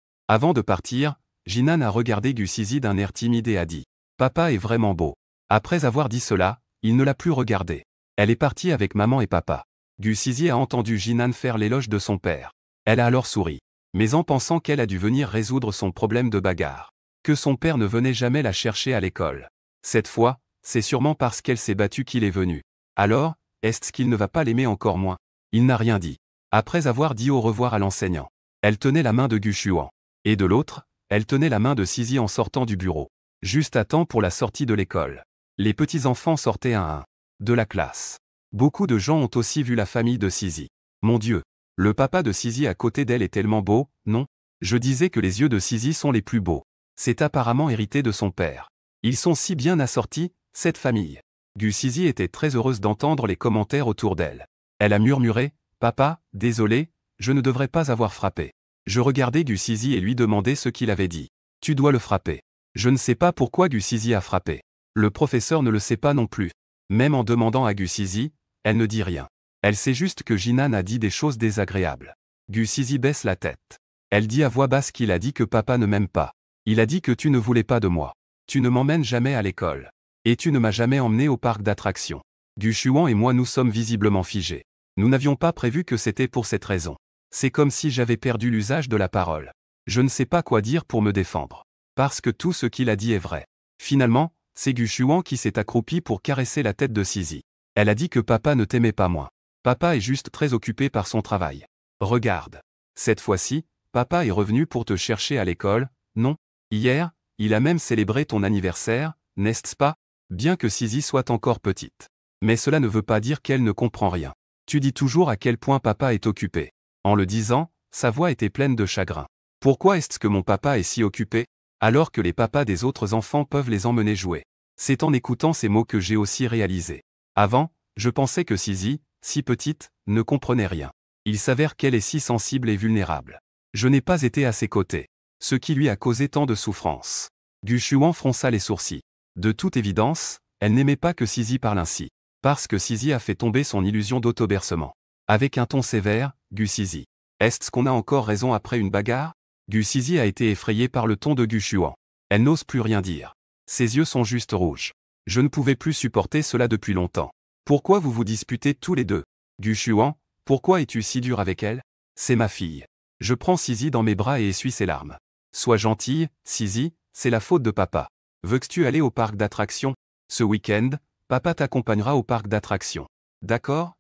A: Jinan a regardé Gu Sisi d'un air timide et a dit « Papa est vraiment beau ». Après avoir dit cela, il ne l'a plus regardé. Elle est partie avec maman et papa. Gu Sisi a entendu Jinan faire l'éloge de son père. Elle a alors souri. Mais en pensant qu'elle a dû venir résoudre son problème de bagarre. Que son père ne venait jamais la chercher à l'école. Cette fois, c'est sûrement parce qu'elle s'est battue qu'il est venu. Alors, est-ce qu'il ne va pas l'aimer encore moins? Il n'a rien dit. Après avoir dit au revoir à l'enseignant, elle tenait la main de Gu Shuan. Et de l'autre, elle tenait la main de Sisi en sortant du bureau. Juste à temps pour la sortie de l'école. Les petits-enfants sortaient un à un de la classe. Beaucoup de gens ont aussi vu la famille de Sisi. Mon Dieu, le papa de Sisi à côté d'elle est tellement beau, non? Je disais que les yeux de Sisi sont les plus beaux. C'est apparemment hérité de son père. Ils sont si bien assortis, cette famille. Gu Sisi était très heureuse d'entendre les commentaires autour d'elle. Elle a murmuré, « Papa, désolé, je ne devrais pas avoir frappé. » Je regardais Gu Sisi et lui demandais ce qu'il avait dit. « Tu dois le frapper. » Je ne sais pas pourquoi Gu Sisi a frappé. Le professeur ne le sait pas non plus. Même en demandant à Gu Sisi, elle ne dit rien. Elle sait juste que Jinan a dit des choses désagréables. Gu Sisi baisse la tête. Elle dit à voix basse qu'il a dit que papa ne m'aime pas. Il a dit que tu ne voulais pas de moi. Tu ne m'emmènes jamais à l'école. Et tu ne m'as jamais emmené au parc d'attractions. Gu Shuan et moi nous sommes visiblement figés. Nous n'avions pas prévu que c'était pour cette raison. C'est comme si j'avais perdu l'usage de la parole. Je ne sais pas quoi dire pour me défendre. Parce que tout ce qu'il a dit est vrai. Finalement, c'est Gu Shuan qui s'est accroupi pour caresser la tête de Sisi. Elle a dit que papa ne t'aimait pas moins. Papa est juste très occupé par son travail. Regarde. Cette fois-ci, papa est revenu pour te chercher à l'école, non? Hier, il a même célébré ton anniversaire, n'est-ce pas? Bien que Sisi soit encore petite. Mais cela ne veut pas dire qu'elle ne comprend rien. Tu dis toujours à quel point papa est occupé. En le disant, sa voix était pleine de chagrin. Pourquoi est-ce que mon papa est si occupé? Alors que les papas des autres enfants peuvent les emmener jouer. C'est en écoutant ces mots que j'ai aussi réalisé. Avant, je pensais que Sisi, si petite, ne comprenait rien. Il s'avère qu'elle est si sensible et vulnérable. Je n'ai pas été à ses côtés. Ce qui lui a causé tant de souffrance. Gu Shuan fronça les sourcils. De toute évidence, elle n'aimait pas que Sisi parle ainsi. Parce que Sisi a fait tomber son illusion d'autobercement. Avec un ton sévère, Gu Sisi. Est-ce qu'on a encore raison après une bagarre? Gu Sisi a été effrayée par le ton de Gu Shuan. Elle n'ose plus rien dire. Ses yeux sont juste rouges. Je ne pouvais plus supporter cela depuis longtemps. Pourquoi vous vous disputez tous les deux? Gu Shuan, pourquoi es-tu si dur avec elle? C'est ma fille. Je prends Sisi dans mes bras et essuie ses larmes. Sois gentille, Sisi, c'est la faute de papa. Veux-tu aller au parc d'attractions? Ce week-end, papa t'accompagnera au parc d'attractions. D'accord?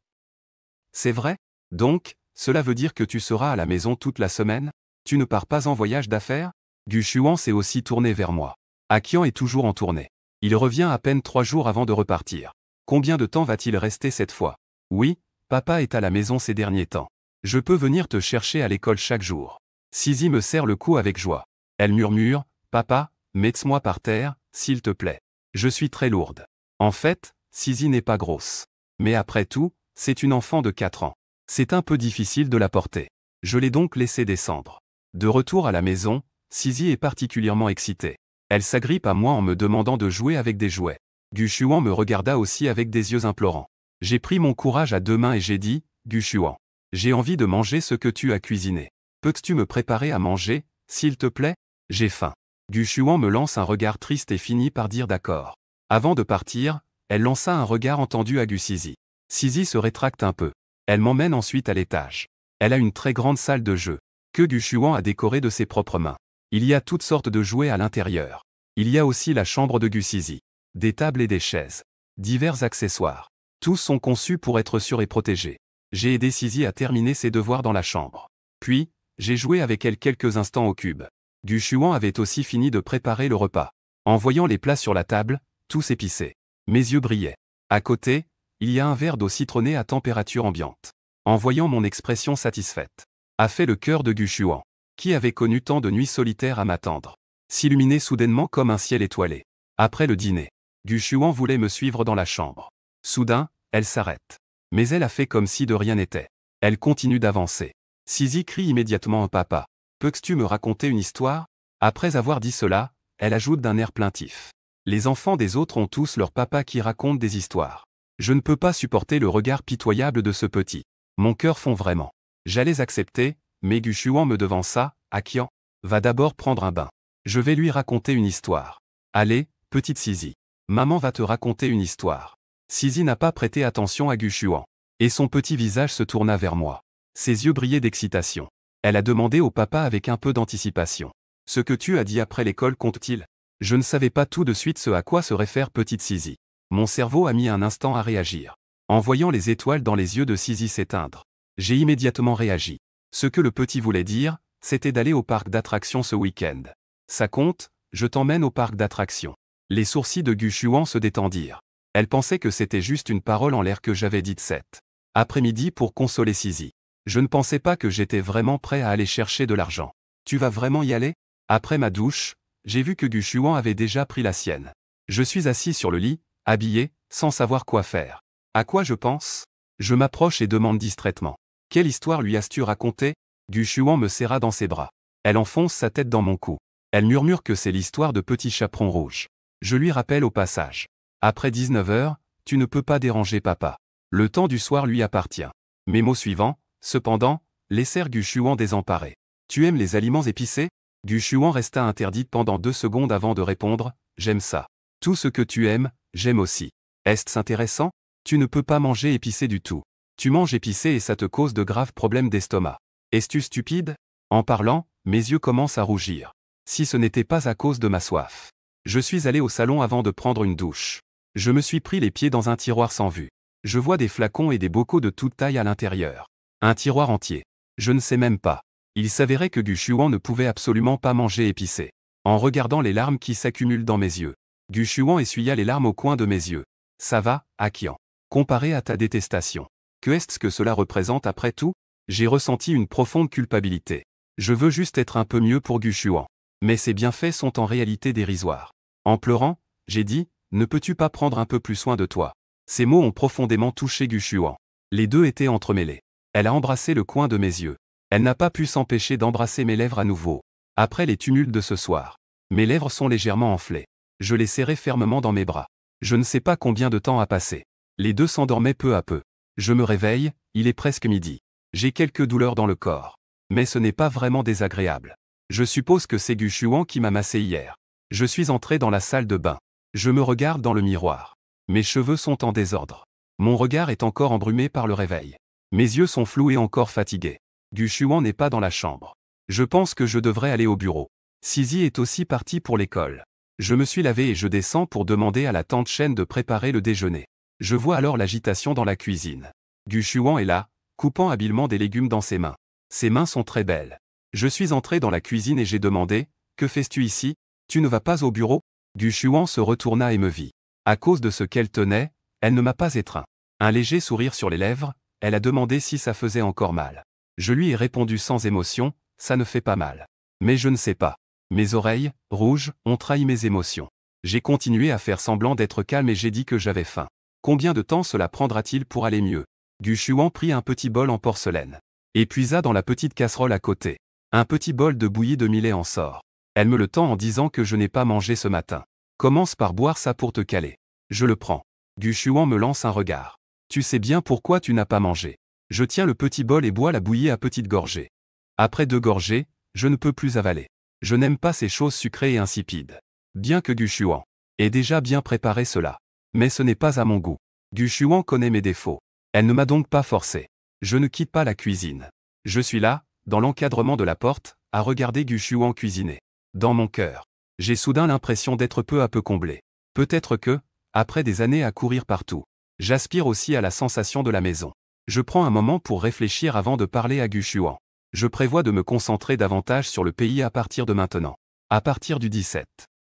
A: C'est vrai? Donc, cela veut dire que tu seras à la maison toute la semaine? Tu ne pars pas en voyage d'affaires? Gu Shuan s'est aussi tourné vers moi. Akian est toujours en tournée. Il revient à peine 3 jours avant de repartir. Combien de temps va-t-il rester cette fois? Oui, papa est à la maison ces derniers temps. Je peux venir te chercher à l'école chaque jour. Sisi me serre le cou avec joie. Elle murmure, papa, mets-moi par terre, s'il te plaît. Je suis très lourde. En fait, Sisi n'est pas grosse. Mais après tout, c'est une enfant de 4 ans. C'est un peu difficile de la porter. Je l'ai donc laissée descendre. De retour à la maison, Sisi est particulièrement excitée. Elle s'agrippe à moi en me demandant de jouer avec des jouets. Gu Shuan me regarda aussi avec des yeux implorants. J'ai pris mon courage à 2 mains et j'ai dit, Gu Shuan, j'ai envie de manger ce que tu as cuisiné. Peux-tu me préparer à manger, s'il te plaît? J'ai faim. Gu Shuan me lance un regard triste et finit par dire d'accord. Avant de partir, elle lança un regard entendu à Gu Sisi. Sisi se rétracte un peu. Elle m'emmène ensuite à l'étage. Elle a une très grande salle de jeu, que Gu Shuan a décorée de ses propres mains. Il y a toutes sortes de jouets à l'intérieur. Il y a aussi la chambre de Gu Sisi. Des tables et des chaises. Divers accessoires. Tous sont conçus pour être sûrs et protégés. J'ai aidé Sisi à terminer ses devoirs dans la chambre. Puis, j'ai joué avec elle quelques instants au cube. Gu Shuan avait aussi fini de préparer le repas. En voyant les plats sur la table, tous épicés. Mes yeux brillaient. À côté, il y a un verre d'eau citronnée à température ambiante. En voyant mon expression satisfaite, a fait le cœur de Gu Shuan, qui avait connu tant de nuits solitaires à m'attendre, s'illuminait soudainement comme un ciel étoilé. Après le dîner, Gu Shuan voulait me suivre dans la chambre. Soudain, elle s'arrête. Mais elle a fait comme si de rien n'était. Elle continue d'avancer. Sisi crie immédiatement au papa. Peux-tu me raconter une histoire? Après avoir dit cela, elle ajoute d'un air plaintif. Les enfants des autres ont tous leur papa qui raconte des histoires. Je ne peux pas supporter le regard pitoyable de ce petit. Mon cœur fond vraiment. J'allais accepter, mais Gu Shuan me devança. Akian, va d'abord prendre un bain. Je vais lui raconter une histoire. Allez, petite Sisi. Maman va te raconter une histoire. Sisi n'a pas prêté attention à Gu Shuan. Et son petit visage se tourna vers moi. Ses yeux brillaient d'excitation. Elle a demandé au papa avec un peu d'anticipation. Ce que tu as dit après l'école compte-t-il? Je ne savais pas tout de suite ce à quoi se réfère petite Sisi. Mon cerveau a mis un instant à réagir. En voyant les étoiles dans les yeux de Sisi s'éteindre, j'ai immédiatement réagi. Ce que le petit voulait dire, c'était d'aller au parc d'attractions ce week-end. Ça compte, je t'emmène au parc d'attractions. Les sourcils de Gu Shuan se détendirent. Elle pensait que c'était juste une parole en l'air que j'avais dite cet après-midi pour consoler Sisi. Je ne pensais pas que j'étais vraiment prêt à aller chercher de l'argent. Tu vas vraiment y aller? Après ma douche, j'ai vu que Gu Shuan avait déjà pris la sienne. Je suis assis sur le lit, habillé, sans savoir quoi faire. À quoi je pense? Je m'approche et demande distraitement. Quelle histoire lui as-tu raconté? Gu Shuan me serra dans ses bras. Elle enfonce sa tête dans mon cou. Elle murmure que c'est l'histoire de Petit Chaperon Rouge. Je lui rappelle au passage. Après 19 heures, tu ne peux pas déranger papa. Le temps du soir lui appartient. Mes mots suivants, cependant, laissèrent Gu Shuan désemparé. Tu aimes les aliments épicés? Gu Shuan resta interdite pendant 2 secondes avant de répondre. J'aime ça. Tout ce que tu aimes, j'aime aussi. Est-ce intéressant? Tu ne peux pas manger épicé du tout. Tu manges épicé et ça te cause de graves problèmes d'estomac. Es-tu stupide? En parlant, mes yeux commencent à rougir. Si ce n'était pas à cause de ma soif. Je suis allé au salon avant de prendre une douche. Je me suis pris les pieds dans un tiroir sans vue. Je vois des flacons et des bocaux de toute taille à l'intérieur. Un tiroir entier. Je ne sais même pas. Il s'avérait que Gu Shuan ne pouvait absolument pas manger épicé. En regardant les larmes qui s'accumulent dans mes yeux, Gu Shuan essuya les larmes au coin de mes yeux. Ça va, Akian. Comparé à ta détestation. Que est-ce que cela représente après tout? J'ai ressenti une profonde culpabilité. Je veux juste être un peu mieux pour Gu Shuan. Mais ses bienfaits sont en réalité dérisoires. En pleurant, j'ai dit, ne peux-tu pas prendre un peu plus soin de toi? Ces mots ont profondément touché Gu Shuan. Les deux étaient entremêlés. Elle a embrassé le coin de mes yeux. Elle n'a pas pu s'empêcher d'embrasser mes lèvres à nouveau. Après les tumultes de ce soir, mes lèvres sont légèrement enflées. Je les serrai fermement dans mes bras. Je ne sais pas combien de temps a passé. Les deux s'endormaient peu à peu. Je me réveille, il est presque midi. J'ai quelques douleurs dans le corps. Mais ce n'est pas vraiment désagréable. Je suppose que c'est Gu Shuan qui m'a massé hier. Je suis entré dans la salle de bain. Je me regarde dans le miroir. Mes cheveux sont en désordre. Mon regard est encore embrumé par le réveil. Mes yeux sont flous et encore fatigués. Gu Shuan n'est pas dans la chambre. Je pense que je devrais aller au bureau. Sisi est aussi partie pour l'école. Je me suis lavé et je descends pour demander à la tante Chen de préparer le déjeuner. Je vois alors l'agitation dans la cuisine. Gu Shuan est là, coupant habilement des légumes dans ses mains. Ses mains sont très belles. Je suis entré dans la cuisine et j'ai demandé « Que fais-tu ici? Tu ne vas pas au bureau ?» Gu Shuan se retourna et me vit. À cause de ce qu'elle tenait, elle ne m'a pas étreint. Un léger sourire sur les lèvres, elle a demandé si ça faisait encore mal. Je lui ai répondu sans émotion, ça ne fait pas mal. Mais je ne sais pas. Mes oreilles, rouges, ont trahi mes émotions. J'ai continué à faire semblant d'être calme et j'ai dit que j'avais faim. Combien de temps cela prendra-t-il pour aller mieux? Gu Shuan prit un petit bol en porcelaine. Et puisa dans la petite casserole à côté. Un petit bol de bouillie de millet en sort. Elle me le tend en disant que je n'ai pas mangé ce matin. Commence par boire ça pour te caler. Je le prends. Gu Shuan me lance un regard. Tu sais bien pourquoi tu n'as pas mangé. Je tiens le petit bol et bois la bouillie à petites gorgées. Après 2 gorgées, je ne peux plus avaler. Je n'aime pas ces choses sucrées et insipides. Bien que Gu Shuan ait déjà bien préparé cela. Mais ce n'est pas à mon goût. Gu Shuan connaît mes défauts. Elle ne m'a donc pas forcé. Je ne quitte pas la cuisine. Je suis là, dans l'encadrement de la porte, à regarder Gu Shuan cuisiner. Dans mon cœur, j'ai soudain l'impression d'être peu à peu comblé. Peut-être que, après des années à courir partout, j'aspire aussi à la sensation de la maison. Je prends un moment pour réfléchir avant de parler à Gu Shuan. Je prévois de me concentrer davantage sur le pays à partir de maintenant. À partir du 17.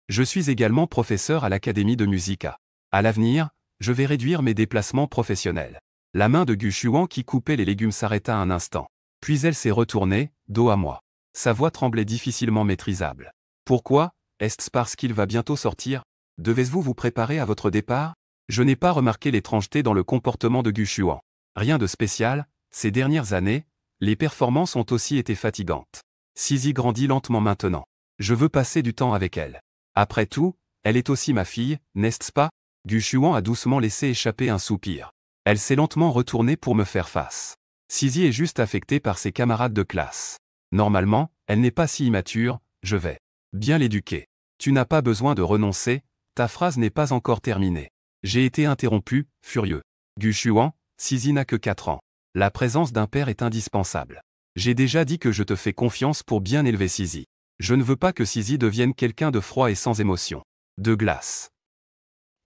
A: Je suis également professeur à l'Académie de Musica. À l'avenir, je vais réduire mes déplacements professionnels. La main de Gu Shuan qui coupait les légumes s'arrêta un instant. Puis elle s'est retournée, dos à moi. Sa voix tremblait difficilement maîtrisable. Pourquoi? Est-ce parce qu'il va bientôt sortir? Devez-vous vous préparer à votre départ? Je n'ai pas remarqué l'étrangeté dans le comportement de Gu Shuan. Rien de spécial, ces dernières années, les performances ont aussi été fatigantes. Sisi grandit lentement maintenant. Je veux passer du temps avec elle. Après tout, elle est aussi ma fille, n'est-ce pas? Gu Shuan a doucement laissé échapper un soupir. Elle s'est lentement retournée pour me faire face. Sisi est juste affectée par ses camarades de classe. Normalement, elle n'est pas si immature, je vais bien l'éduquer. Tu n'as pas besoin de renoncer, ta phrase n'est pas encore terminée. J'ai été interrompu, furieux. Gu Shuan, Sisi n'a que 4 ans. La présence d'un père est indispensable. J'ai déjà dit que je te fais confiance pour bien élever Sisi. Je ne veux pas que Sisi devienne quelqu'un de froid et sans émotion. De glace.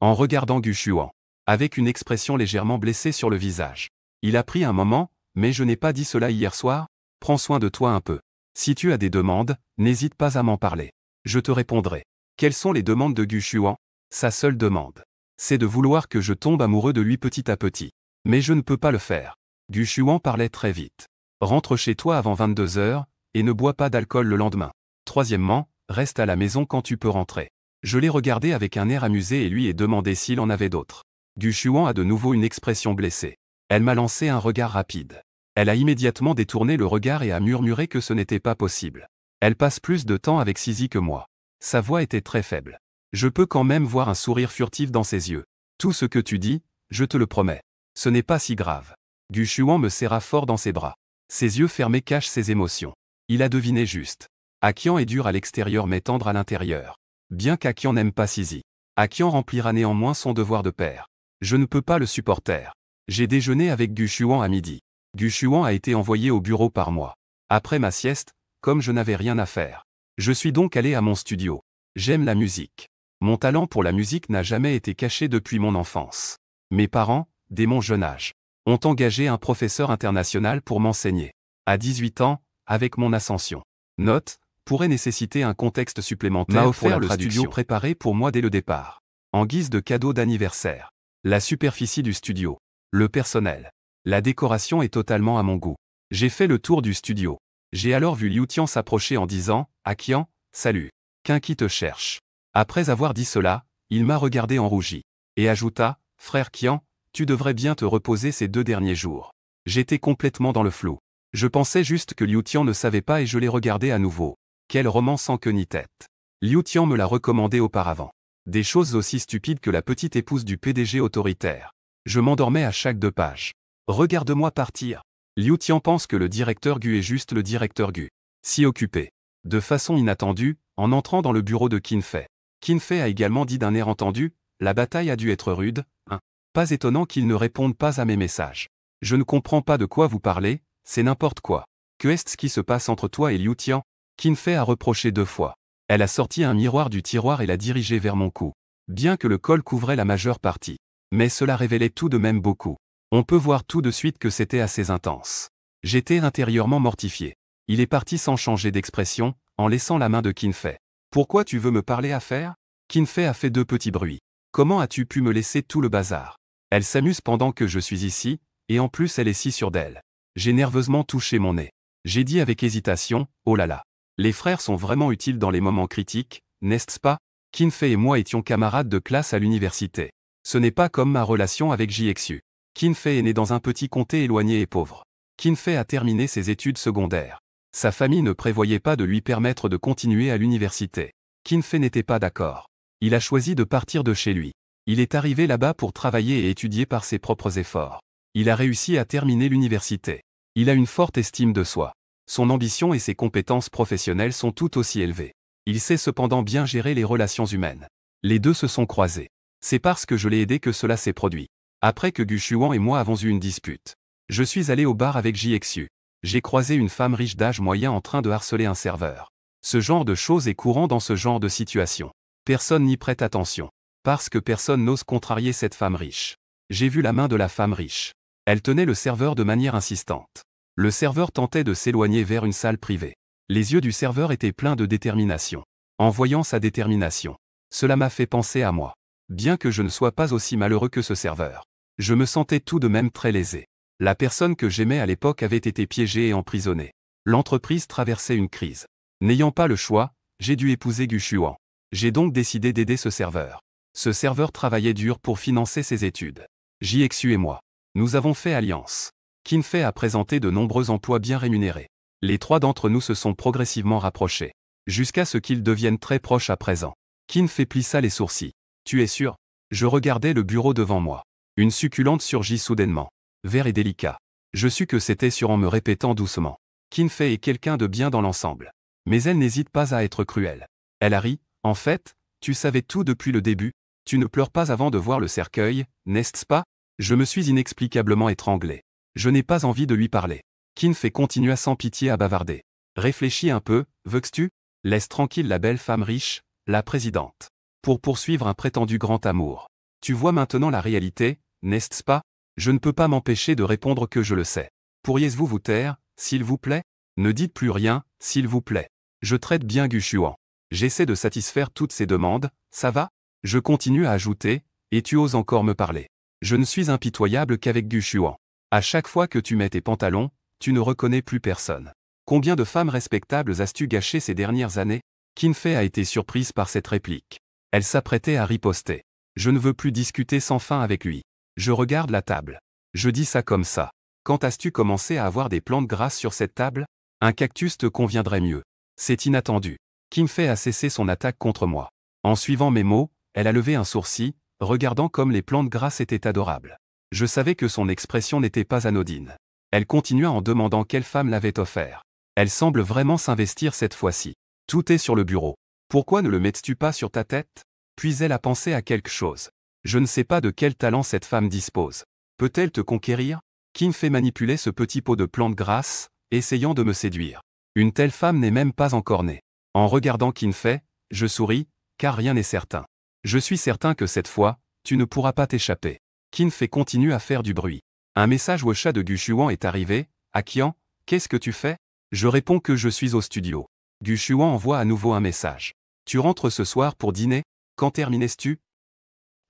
A: En regardant Gu Shuan, avec une expression légèrement blessée sur le visage. Il a pris un moment, mais je n'ai pas dit cela hier soir. Prends soin de toi un peu. Si tu as des demandes, n'hésite pas à m'en parler. Je te répondrai. Quelles sont les demandes de Gu Shuan? Sa seule demande, c'est de vouloir que je tombe amoureux de lui petit à petit. Mais je ne peux pas le faire. Gu Shuan parlait très vite. Rentre chez toi avant 22 heures, et ne bois pas d'alcool le lendemain. Troisièmement, reste à la maison quand tu peux rentrer. Je l'ai regardé avec un air amusé et lui ai demandé s'il en avait d'autres. Gu Shuan a de nouveau une expression blessée. Elle m'a lancé un regard rapide. Elle a immédiatement détourné le regard et a murmuré que ce n'était pas possible. Elle passe plus de temps avec Sisi que moi. Sa voix était très faible. Je peux quand même voir un sourire furtif dans ses yeux. Tout ce que tu dis, je te le promets. Ce n'est pas si grave. Gu Shuan me serra fort dans ses bras. Ses yeux fermés cachent ses émotions. Il a deviné juste. Akian est dur à l'extérieur mais tendre à l'intérieur. Bien qu'Akian n'aime pas Sisi, Akian remplira néanmoins son devoir de père. Je ne peux pas le supporter. J'ai déjeuné avec Gu Shuan à midi. Gu Shuan a été envoyé au bureau par moi. Après ma sieste, comme je n'avais rien à faire, je suis donc allé à mon studio. J'aime la musique. Mon talent pour la musique n'a jamais été caché depuis mon enfance. Mes parents, dès mon jeune âge, ont engagé un professeur international pour m'enseigner. À 18 ans, avec mon ascension. Note, pourrait nécessiter un contexte supplémentaire m'a offert le studio préparé pour moi dès le départ. En guise de cadeau d'anniversaire. La superficie du studio. Le personnel. La décoration est totalement à mon goût. J'ai fait le tour du studio. J'ai alors vu Liu Tian s'approcher en disant « Akian, salut. Kinki te cherche ». Après avoir dit cela, il m'a regardé en rougi. Et ajouta « Frère Kian, tu devrais bien te reposer ces 2 derniers jours ». J'étais complètement dans le flou. Je pensais juste que Liu Tian ne savait pas et je l'ai regardé à nouveau. Quel roman sans queue ni tête. Liu Tian me l'a recommandé auparavant. Des choses aussi stupides que la petite épouse du PDG autoritaire. Je m'endormais à chaque 2 pages. Regarde-moi partir. Liu Tian pense que le directeur Gu est juste le directeur Gu. Si occupé. De façon inattendue, en entrant dans le bureau de Qin Fei. Qin Fei a également dit d'un air entendu, la bataille a dû être rude, hein. Pas étonnant qu'ils ne répondent pas à mes messages. Je ne comprends pas de quoi vous parlez, c'est n'importe quoi. Que est-ce qui se passe entre toi et Liu Tian? Qin-Fei a reproché 2 fois. Elle a sorti un miroir du tiroir et l'a dirigé vers mon cou. Bien que le col couvrait la majeure partie. Mais cela révélait tout de même beaucoup. On peut voir tout de suite que c'était assez intense. J'étais intérieurement mortifié. Il est parti sans changer d'expression, en laissant la main de Qin-Fei. Pourquoi tu veux me parler à faire? Qin-Fei a fait 2 petits bruits. Comment as-tu pu me laisser tout le bazar? Elle s'amuse pendant que je suis ici, et en plus elle est si sûre d'elle. J'ai nerveusement touché mon nez. J'ai dit avec hésitation, oh là là. Les frères sont vraiment utiles dans les moments critiques, n'est-ce pas? Qin-Fei et moi étions camarades de classe à l'université. Ce n'est pas comme ma relation avec JXU. Qin-Fei est né dans un petit comté éloigné et pauvre. Qin-Fei a terminé ses études secondaires. Sa famille ne prévoyait pas de lui permettre de continuer à l'université. Qin-Fei n'était pas d'accord. Il a choisi de partir de chez lui. Il est arrivé là-bas pour travailler et étudier par ses propres efforts. Il a réussi à terminer l'université. Il a une forte estime de soi. Son ambition et ses compétences professionnelles sont tout aussi élevées. Il sait cependant bien gérer les relations humaines. Les deux se sont croisés. C'est parce que je l'ai aidé que cela s'est produit. Après que Gu Shuan et moi avons eu une dispute. Je suis allé au bar avec JXU. J'ai croisé une femme riche d'âge moyen en train de harceler un serveur. Ce genre de choses est courant dans ce genre de situation. Personne n'y prête attention. Parce que personne n'ose contrarier cette femme riche. J'ai vu la main de la femme riche. Elle tenait le serveur de manière insistante. Le serveur tentait de s'éloigner vers une salle privée. Les yeux du serveur étaient pleins de détermination. En voyant sa détermination, cela m'a fait penser à moi. Bien que je ne sois pas aussi malheureux que ce serveur, je me sentais tout de même très lésé. La personne que j'aimais à l'époque avait été piégée et emprisonnée. L'entreprise traversait une crise. N'ayant pas le choix, j'ai dû épouser Gu Shuan. J'ai donc décidé d'aider ce serveur. Ce serveur travaillait dur pour financer ses études. JXU et moi. Nous avons fait alliance. Qin-Fei a présenté de nombreux emplois bien rémunérés. Les 3 d'entre nous se sont progressivement rapprochés. Jusqu'à ce qu'ils deviennent très proches à présent. Qin-Fei plissa les sourcils. Tu es sûr? Je regardais le bureau devant moi. Une succulente surgit soudainement. Vert et délicat. Je sus que c'était sûr en me répétant doucement. Qin-Fei est quelqu'un de bien dans l'ensemble. Mais elle n'hésite pas à être cruelle. Elle a ri. En fait, tu savais tout depuis le début. Tu ne pleures pas avant de voir le cercueil, n'est-ce pas? Je me suis inexplicablement étranglé. Je n'ai pas envie de lui parler. Qin-Fei continua sans pitié à bavarder. Réfléchis un peu, veux-tu? Laisse tranquille la belle femme riche, la présidente. Pour poursuivre un prétendu grand amour. Tu vois maintenant la réalité, n'est-ce pas? Je ne peux pas m'empêcher de répondre que je le sais. Pourriez-vous vous taire, s'il vous plaît? Ne dites plus rien, s'il vous plaît. Je traite bien Gu Shuan. J'essaie de satisfaire toutes ses demandes, ça va? Je continue à ajouter, et tu oses encore me parler. Je ne suis impitoyable qu'avec Gu Shuan. À chaque fois que tu mets tes pantalons, tu ne reconnais plus personne. Combien de femmes respectables as-tu gâchées ces dernières années? Qin-Fei a été surprise par cette réplique. Elle s'apprêtait à riposter. Je ne veux plus discuter sans fin avec lui. Je regarde la table. Je dis ça comme ça. Quand as-tu commencé à avoir des plantes grasses sur cette table? Un cactus te conviendrait mieux. C'est inattendu. Qin-Fei a cessé son attaque contre moi. En suivant mes mots, elle a levé un sourcil, regardant comme les plantes grasses étaient adorables. Je savais que son expression n'était pas anodine. Elle continua en demandant quelle femme l'avait offert. Elle semble vraiment s'investir cette fois-ci. Tout est sur le bureau. Pourquoi ne le mets-tu pas sur ta tête? Puis elle a pensé à quelque chose. Je ne sais pas de quel talent cette femme dispose. Peut-elle te conquérir? Qin-Fei manipulait ce petit pot de plantes grasses, essayant de me séduire. Une telle femme n'est même pas encore née. En regardant Qin-Fei, je souris, car rien n'est certain. Je suis certain que cette fois, tu ne pourras pas t'échapper. Qin-Fei continue à faire du bruit. Un message au chat de Gu Shuan est arrivé. Akian, qu'est-ce que tu fais? Je réponds que je suis au studio. Gu Shuan envoie à nouveau un message. Tu rentres ce soir pour dîner? Quand termines-tu?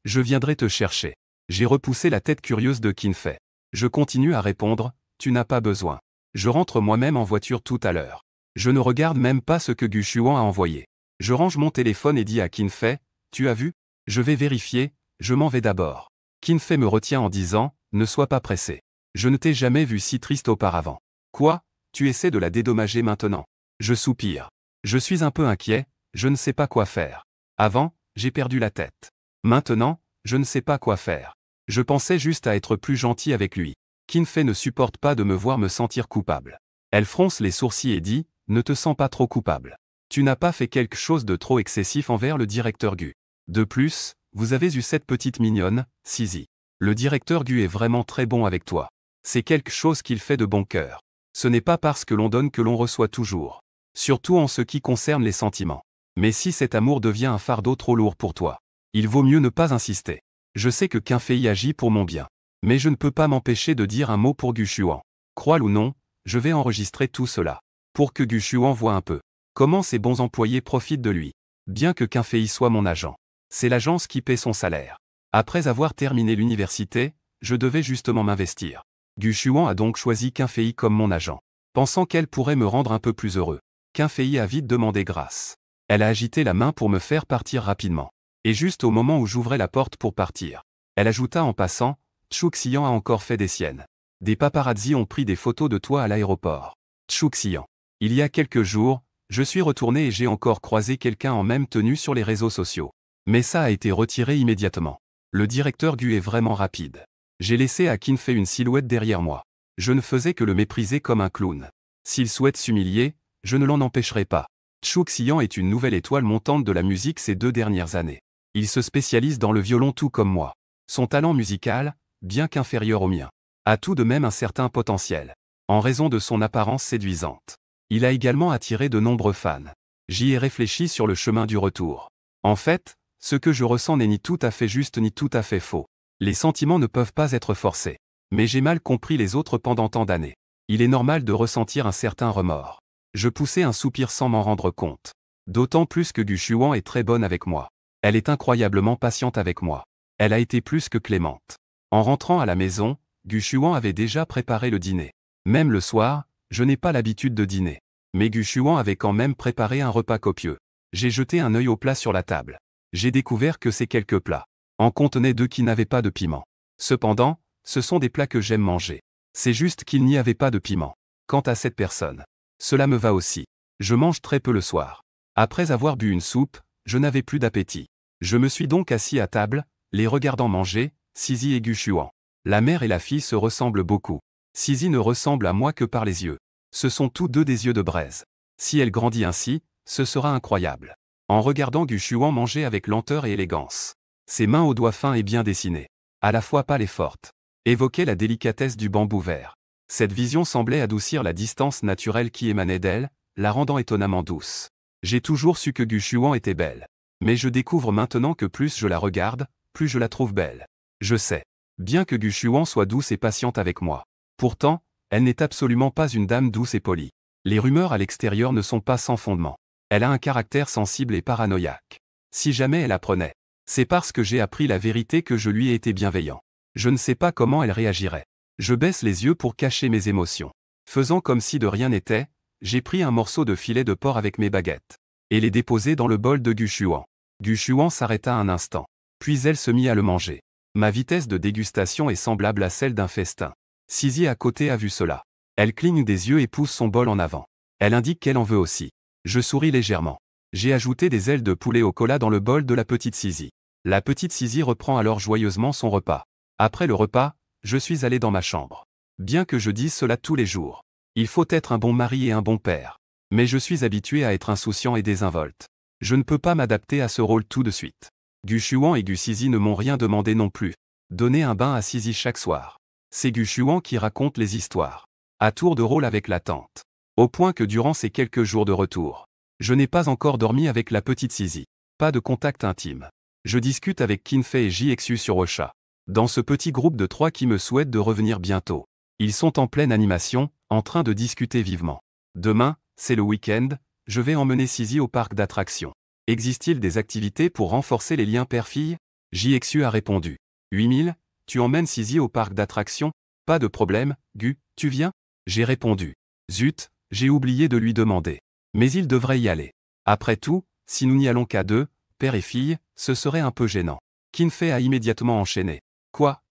A: Je viendrai te chercher. J'ai repoussé la tête curieuse de Qin-Fei. Je continue à répondre, tu n'as pas besoin. Je rentre moi-même en voiture tout à l'heure. Je ne regarde même pas ce que Gu Shuan a envoyé. Je range mon téléphone et dis à Qin-Fei, tu as vu? Je vais vérifier, je m'en vais d'abord. Qin-Fei me retient en disant, ne sois pas pressé. Je ne t'ai jamais vu si triste auparavant. Quoi? Tu essaies de la dédommager maintenant? Je soupire. Je suis un peu inquiet, je ne sais pas quoi faire. Avant, j'ai perdu la tête. Maintenant, je ne sais pas quoi faire. Je pensais juste à être plus gentil avec lui. Qin-Fei ne supporte pas de me voir me sentir coupable. Elle fronce les sourcils et dit, ne te sens pas trop coupable. Tu n'as pas fait quelque chose de trop excessif envers le directeur Gu. De plus, vous avez eu cette petite mignonne, Sisi. Le directeur Gu est vraiment très bon avec toi. C'est quelque chose qu'il fait de bon cœur. Ce n'est pas parce que l'on donne que l'on reçoit toujours. Surtout en ce qui concerne les sentiments. Mais si cet amour devient un fardeau trop lourd pour toi, il vaut mieux ne pas insister. Je sais que Qinfei agit pour mon bien. Mais je ne peux pas m'empêcher de dire un mot pour Gu Shuan. Crois-le ou non, je vais enregistrer tout cela. Pour que Gu Shuan voie un peu comment ces bons employés profitent de lui. Bien que Qinfei soit mon agent. C'est l'agence qui paie son salaire. Après avoir terminé l'université, je devais justement m'investir. Gu Shuan a donc choisi Qinfei comme mon agent, pensant qu'elle pourrait me rendre un peu plus heureux. Qinfei a vite demandé grâce. Elle a agité la main pour me faire partir rapidement. Et juste au moment où j'ouvrais la porte pour partir, elle ajouta en passant, Xuxian a encore fait des siennes. Des paparazzis ont pris des photos de toi à l'aéroport. Xuxian. Il y a quelques jours, je suis retourné et j'ai encore croisé quelqu'un en même tenue sur les réseaux sociaux. Mais ça a été retiré immédiatement. Le directeur Gu est vraiment rapide. J'ai laissé à Qinfei une silhouette derrière moi. Je ne faisais que le mépriser comme un clown. S'il souhaite s'humilier, je ne l'en empêcherai pas. Xuxian est une nouvelle étoile montante de la musique ces 2 dernières années. Il se spécialise dans le violon tout comme moi. Son talent musical, bien qu'inférieur au mien, a tout de même un certain potentiel, en raison de son apparence séduisante. Il a également attiré de nombreux fans. J'y ai réfléchi sur le chemin du retour. En fait, ce que je ressens n'est ni tout à fait juste ni tout à fait faux. Les sentiments ne peuvent pas être forcés. Mais j'ai mal compris les autres pendant tant d'années. Il est normal de ressentir un certain remords. Je poussai un soupir sans m'en rendre compte. D'autant plus que Gu Shuan est très bonne avec moi. Elle est incroyablement patiente avec moi. Elle a été plus que clémente. En rentrant à la maison, Gu Shuan avait déjà préparé le dîner. Même le soir, je n'ai pas l'habitude de dîner. Mais Gu Shuan avait quand même préparé un repas copieux. J'ai jeté un œil aux plats sur la table. J'ai découvert que ces quelques plats en contenaient 2 qui n'avaient pas de piment. Cependant, ce sont des plats que j'aime manger. C'est juste qu'il n'y avait pas de piment. Quant à cette personne, cela me va aussi. Je mange très peu le soir. Après avoir bu une soupe, je n'avais plus d'appétit. Je me suis donc assis à table, les regardant manger, Sisi et Gu Shuan. La mère et la fille se ressemblent beaucoup. Sisi ne ressemble à moi que par les yeux. Ce sont tous deux des yeux de braise. Si elle grandit ainsi, ce sera incroyable. En regardant Gu Shuan manger avec lenteur et élégance. Ses mains aux doigts fins et bien dessinées, à la fois pâles et fortes, évoquaient la délicatesse du bambou vert. Cette vision semblait adoucir la distance naturelle qui émanait d'elle, la rendant étonnamment douce. J'ai toujours su que Gu Shuan était belle. Mais je découvre maintenant que plus je la regarde, plus je la trouve belle. Je sais. Bien que Gu Shuan soit douce et patiente avec moi. Pourtant, elle n'est absolument pas une dame douce et polie. Les rumeurs à l'extérieur ne sont pas sans fondement. Elle a un caractère sensible et paranoïaque. Si jamais elle apprenait, c'est parce que j'ai appris la vérité que je lui ai été bienveillant. Je ne sais pas comment elle réagirait. Je baisse les yeux pour cacher mes émotions. Faisant comme si de rien n'était, j'ai pris un morceau de filet de porc avec mes baguettes et les déposé dans le bol de Gu Shuan. Gu Shuan s'arrêta un instant. Puis elle se mit à le manger. Ma vitesse de dégustation est semblable à celle d'un festin. Sisi à côté a vu cela. Elle cligne des yeux et pousse son bol en avant. Elle indique qu'elle en veut aussi. Je souris légèrement. J'ai ajouté des ailes de poulet au cola dans le bol de la petite Sisi. La petite Sisi reprend alors joyeusement son repas. Après le repas, je suis allé dans ma chambre. Bien que je dise cela tous les jours. Il faut être un bon mari et un bon père. Mais je suis habitué à être insouciant et désinvolte. Je ne peux pas m'adapter à ce rôle tout de suite. Gu Shuan et Gu Sisi ne m'ont rien demandé non plus. Donner un bain à Sisi chaque soir. C'est Gu Shuan qui raconte les histoires. À tour de rôle avec la tante. Au point que durant ces quelques jours de retour, je n'ai pas encore dormi avec la petite Sisi. Pas de contact intime. Je discute avec Qinfei et JXU sur Ocha. Dans ce petit groupe de 3 qui me souhaitent de revenir bientôt. Ils sont en pleine animation, en train de discuter vivement. Demain, c'est le week-end, je vais emmener Sisi au parc d'attractions. Existe-t-il des activités pour renforcer les liens père-fille? JXU a répondu. 8000, tu emmènes Sisi au parc d'attractions? Pas de problème, Gu, tu viens? J'ai répondu. Zut, j'ai oublié de lui demander. Mais il devrait y aller. Après tout, si nous n'y allons qu'à 2, père et fille, ce serait un peu gênant. Qinfei a immédiatement enchaîné. Quoi?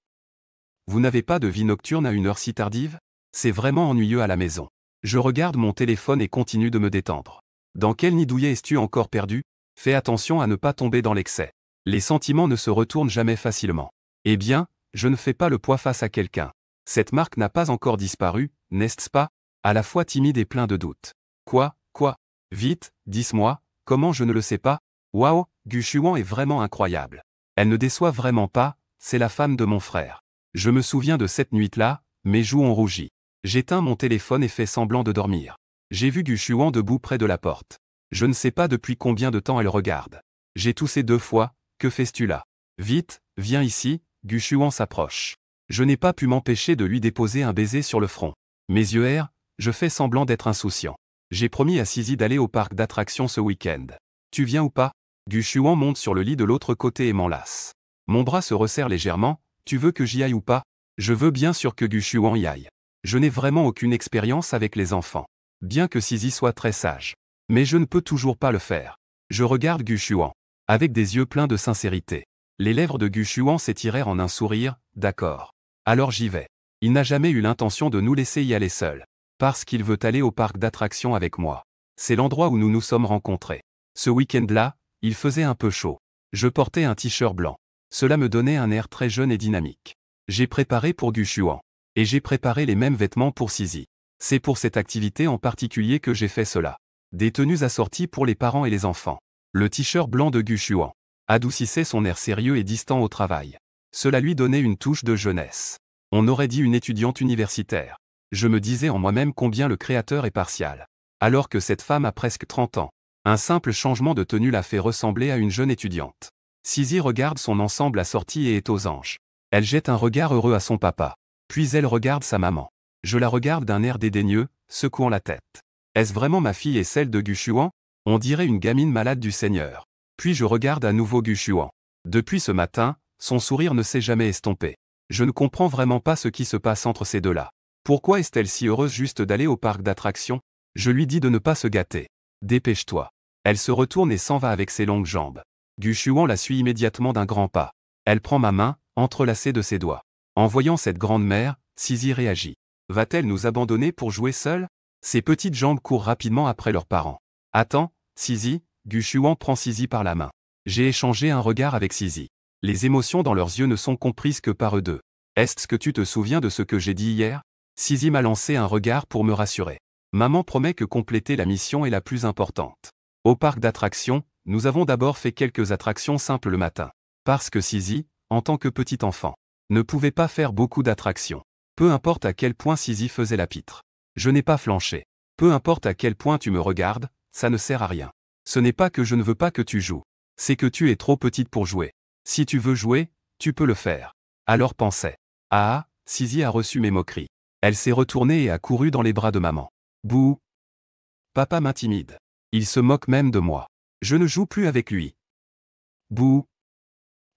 A: Vous n'avez pas de vie nocturne à une heure si tardive? C'est vraiment ennuyeux à la maison. Je regarde mon téléphone et continue de me détendre. Dans quel nid douillet es-tu encore perdu? Fais attention à ne pas tomber dans l'excès. Les sentiments ne se retournent jamais facilement. Eh bien, je ne fais pas le poids face à quelqu'un. Cette marque n'a pas encore disparu, n'est-ce pas? À la fois timide et plein de doutes. Quoi? Vite, dis-moi, comment je ne le sais pas? Waouh, Gu Shuan est vraiment incroyable. Elle ne déçoit vraiment pas, c'est la femme de mon frère. Je me souviens de cette nuit-là, mes joues ont rougi. J'éteins mon téléphone et fais semblant de dormir. J'ai vu Gu Shuan debout près de la porte. Je ne sais pas depuis combien de temps elle regarde. J'ai toussé 2 fois, que fais-tu là? Vite, viens ici, Gu Shuan s'approche. Je n'ai pas pu m'empêcher de lui déposer un baiser sur le front. Mes yeux errent, je fais semblant d'être insouciant. J'ai promis à Sisi d'aller au parc d'attractions ce week-end. Tu viens ou pas? Gu Shuan monte sur le lit de l'autre côté et m'enlace. Mon bras se resserre légèrement, tu veux que j'y aille ou pas? Je veux bien sûr que Gu Shuan y aille. Je n'ai vraiment aucune expérience avec les enfants. Bien que Sisi soit très sage. Mais je ne peux toujours pas le faire. Je regarde Gu Shuan. Avec des yeux pleins de sincérité. Les lèvres de Gu Shuan s'étirèrent en un sourire, d'accord. Alors j'y vais. Il n'a jamais eu l'intention de nous laisser y aller seuls. Parce qu'il veut aller au parc d'attractions avec moi. C'est l'endroit où nous nous sommes rencontrés. Ce week-end-là, il faisait un peu chaud. Je portais un t-shirt blanc. Cela me donnait un air très jeune et dynamique. J'ai préparé pour Gu Shuan. Et j'ai préparé les mêmes vêtements pour Sisi. C'est pour cette activité en particulier que j'ai fait cela. Des tenues assorties pour les parents et les enfants. Le t-shirt blanc de Gu Shuan adoucissait son air sérieux et distant au travail. Cela lui donnait une touche de jeunesse. On aurait dit une étudiante universitaire. Je me disais en moi-même combien le créateur est partial. Alors que cette femme a presque 30 ans. Un simple changement de tenue la fait ressembler à une jeune étudiante. Sisi regarde son ensemble assorti et est aux anges. Elle jette un regard heureux à son papa. Puis elle regarde sa maman. Je la regarde d'un air dédaigneux, secouant la tête. Est-ce vraiment ma fille et celle de Gu Shuan? On dirait une gamine malade du Seigneur. Puis je regarde à nouveau Gu Shuan. Depuis ce matin, son sourire ne s'est jamais estompé. Je ne comprends vraiment pas ce qui se passe entre ces deux-là. Pourquoi est-elle si heureuse juste d'aller au parc d'attractions? Je lui dis de ne pas se gâter. Dépêche-toi. Elle se retourne et s'en va avec ses longues jambes. Gu Shuan la suit immédiatement d'un grand pas. Elle prend ma main, entrelacée de ses doigts. En voyant cette grande mère, Sisi réagit. Va-t-elle nous abandonner pour jouer seule? Ses petites jambes courent rapidement après leurs parents. Attends, Sisi, Gu Shuan prend Sisi par la main. J'ai échangé un regard avec Sisi. Les émotions dans leurs yeux ne sont comprises que par eux deux. Est-ce que tu te souviens de ce que j'ai dit hier? Sisi m'a lancé un regard pour me rassurer. Maman promet que compléter la mission est la plus importante. Au parc d'attractions, nous avons d'abord fait quelques attractions simples le matin. Parce que Sisi, en tant que petit enfant, ne pouvait pas faire beaucoup d'attractions. Peu importe à quel point Sisi faisait la pitre. Je n'ai pas flanché. Peu importe à quel point tu me regardes, ça ne sert à rien. Ce n'est pas que je ne veux pas que tu joues. C'est que tu es trop petite pour jouer. Si tu veux jouer, tu peux le faire. Alors pensais. Ah, Sisi a reçu mes moqueries. Elle s'est retournée et a couru dans les bras de maman. Bouh. Papa m'intimide. Il se moque même de moi. Je ne joue plus avec lui. Bouh.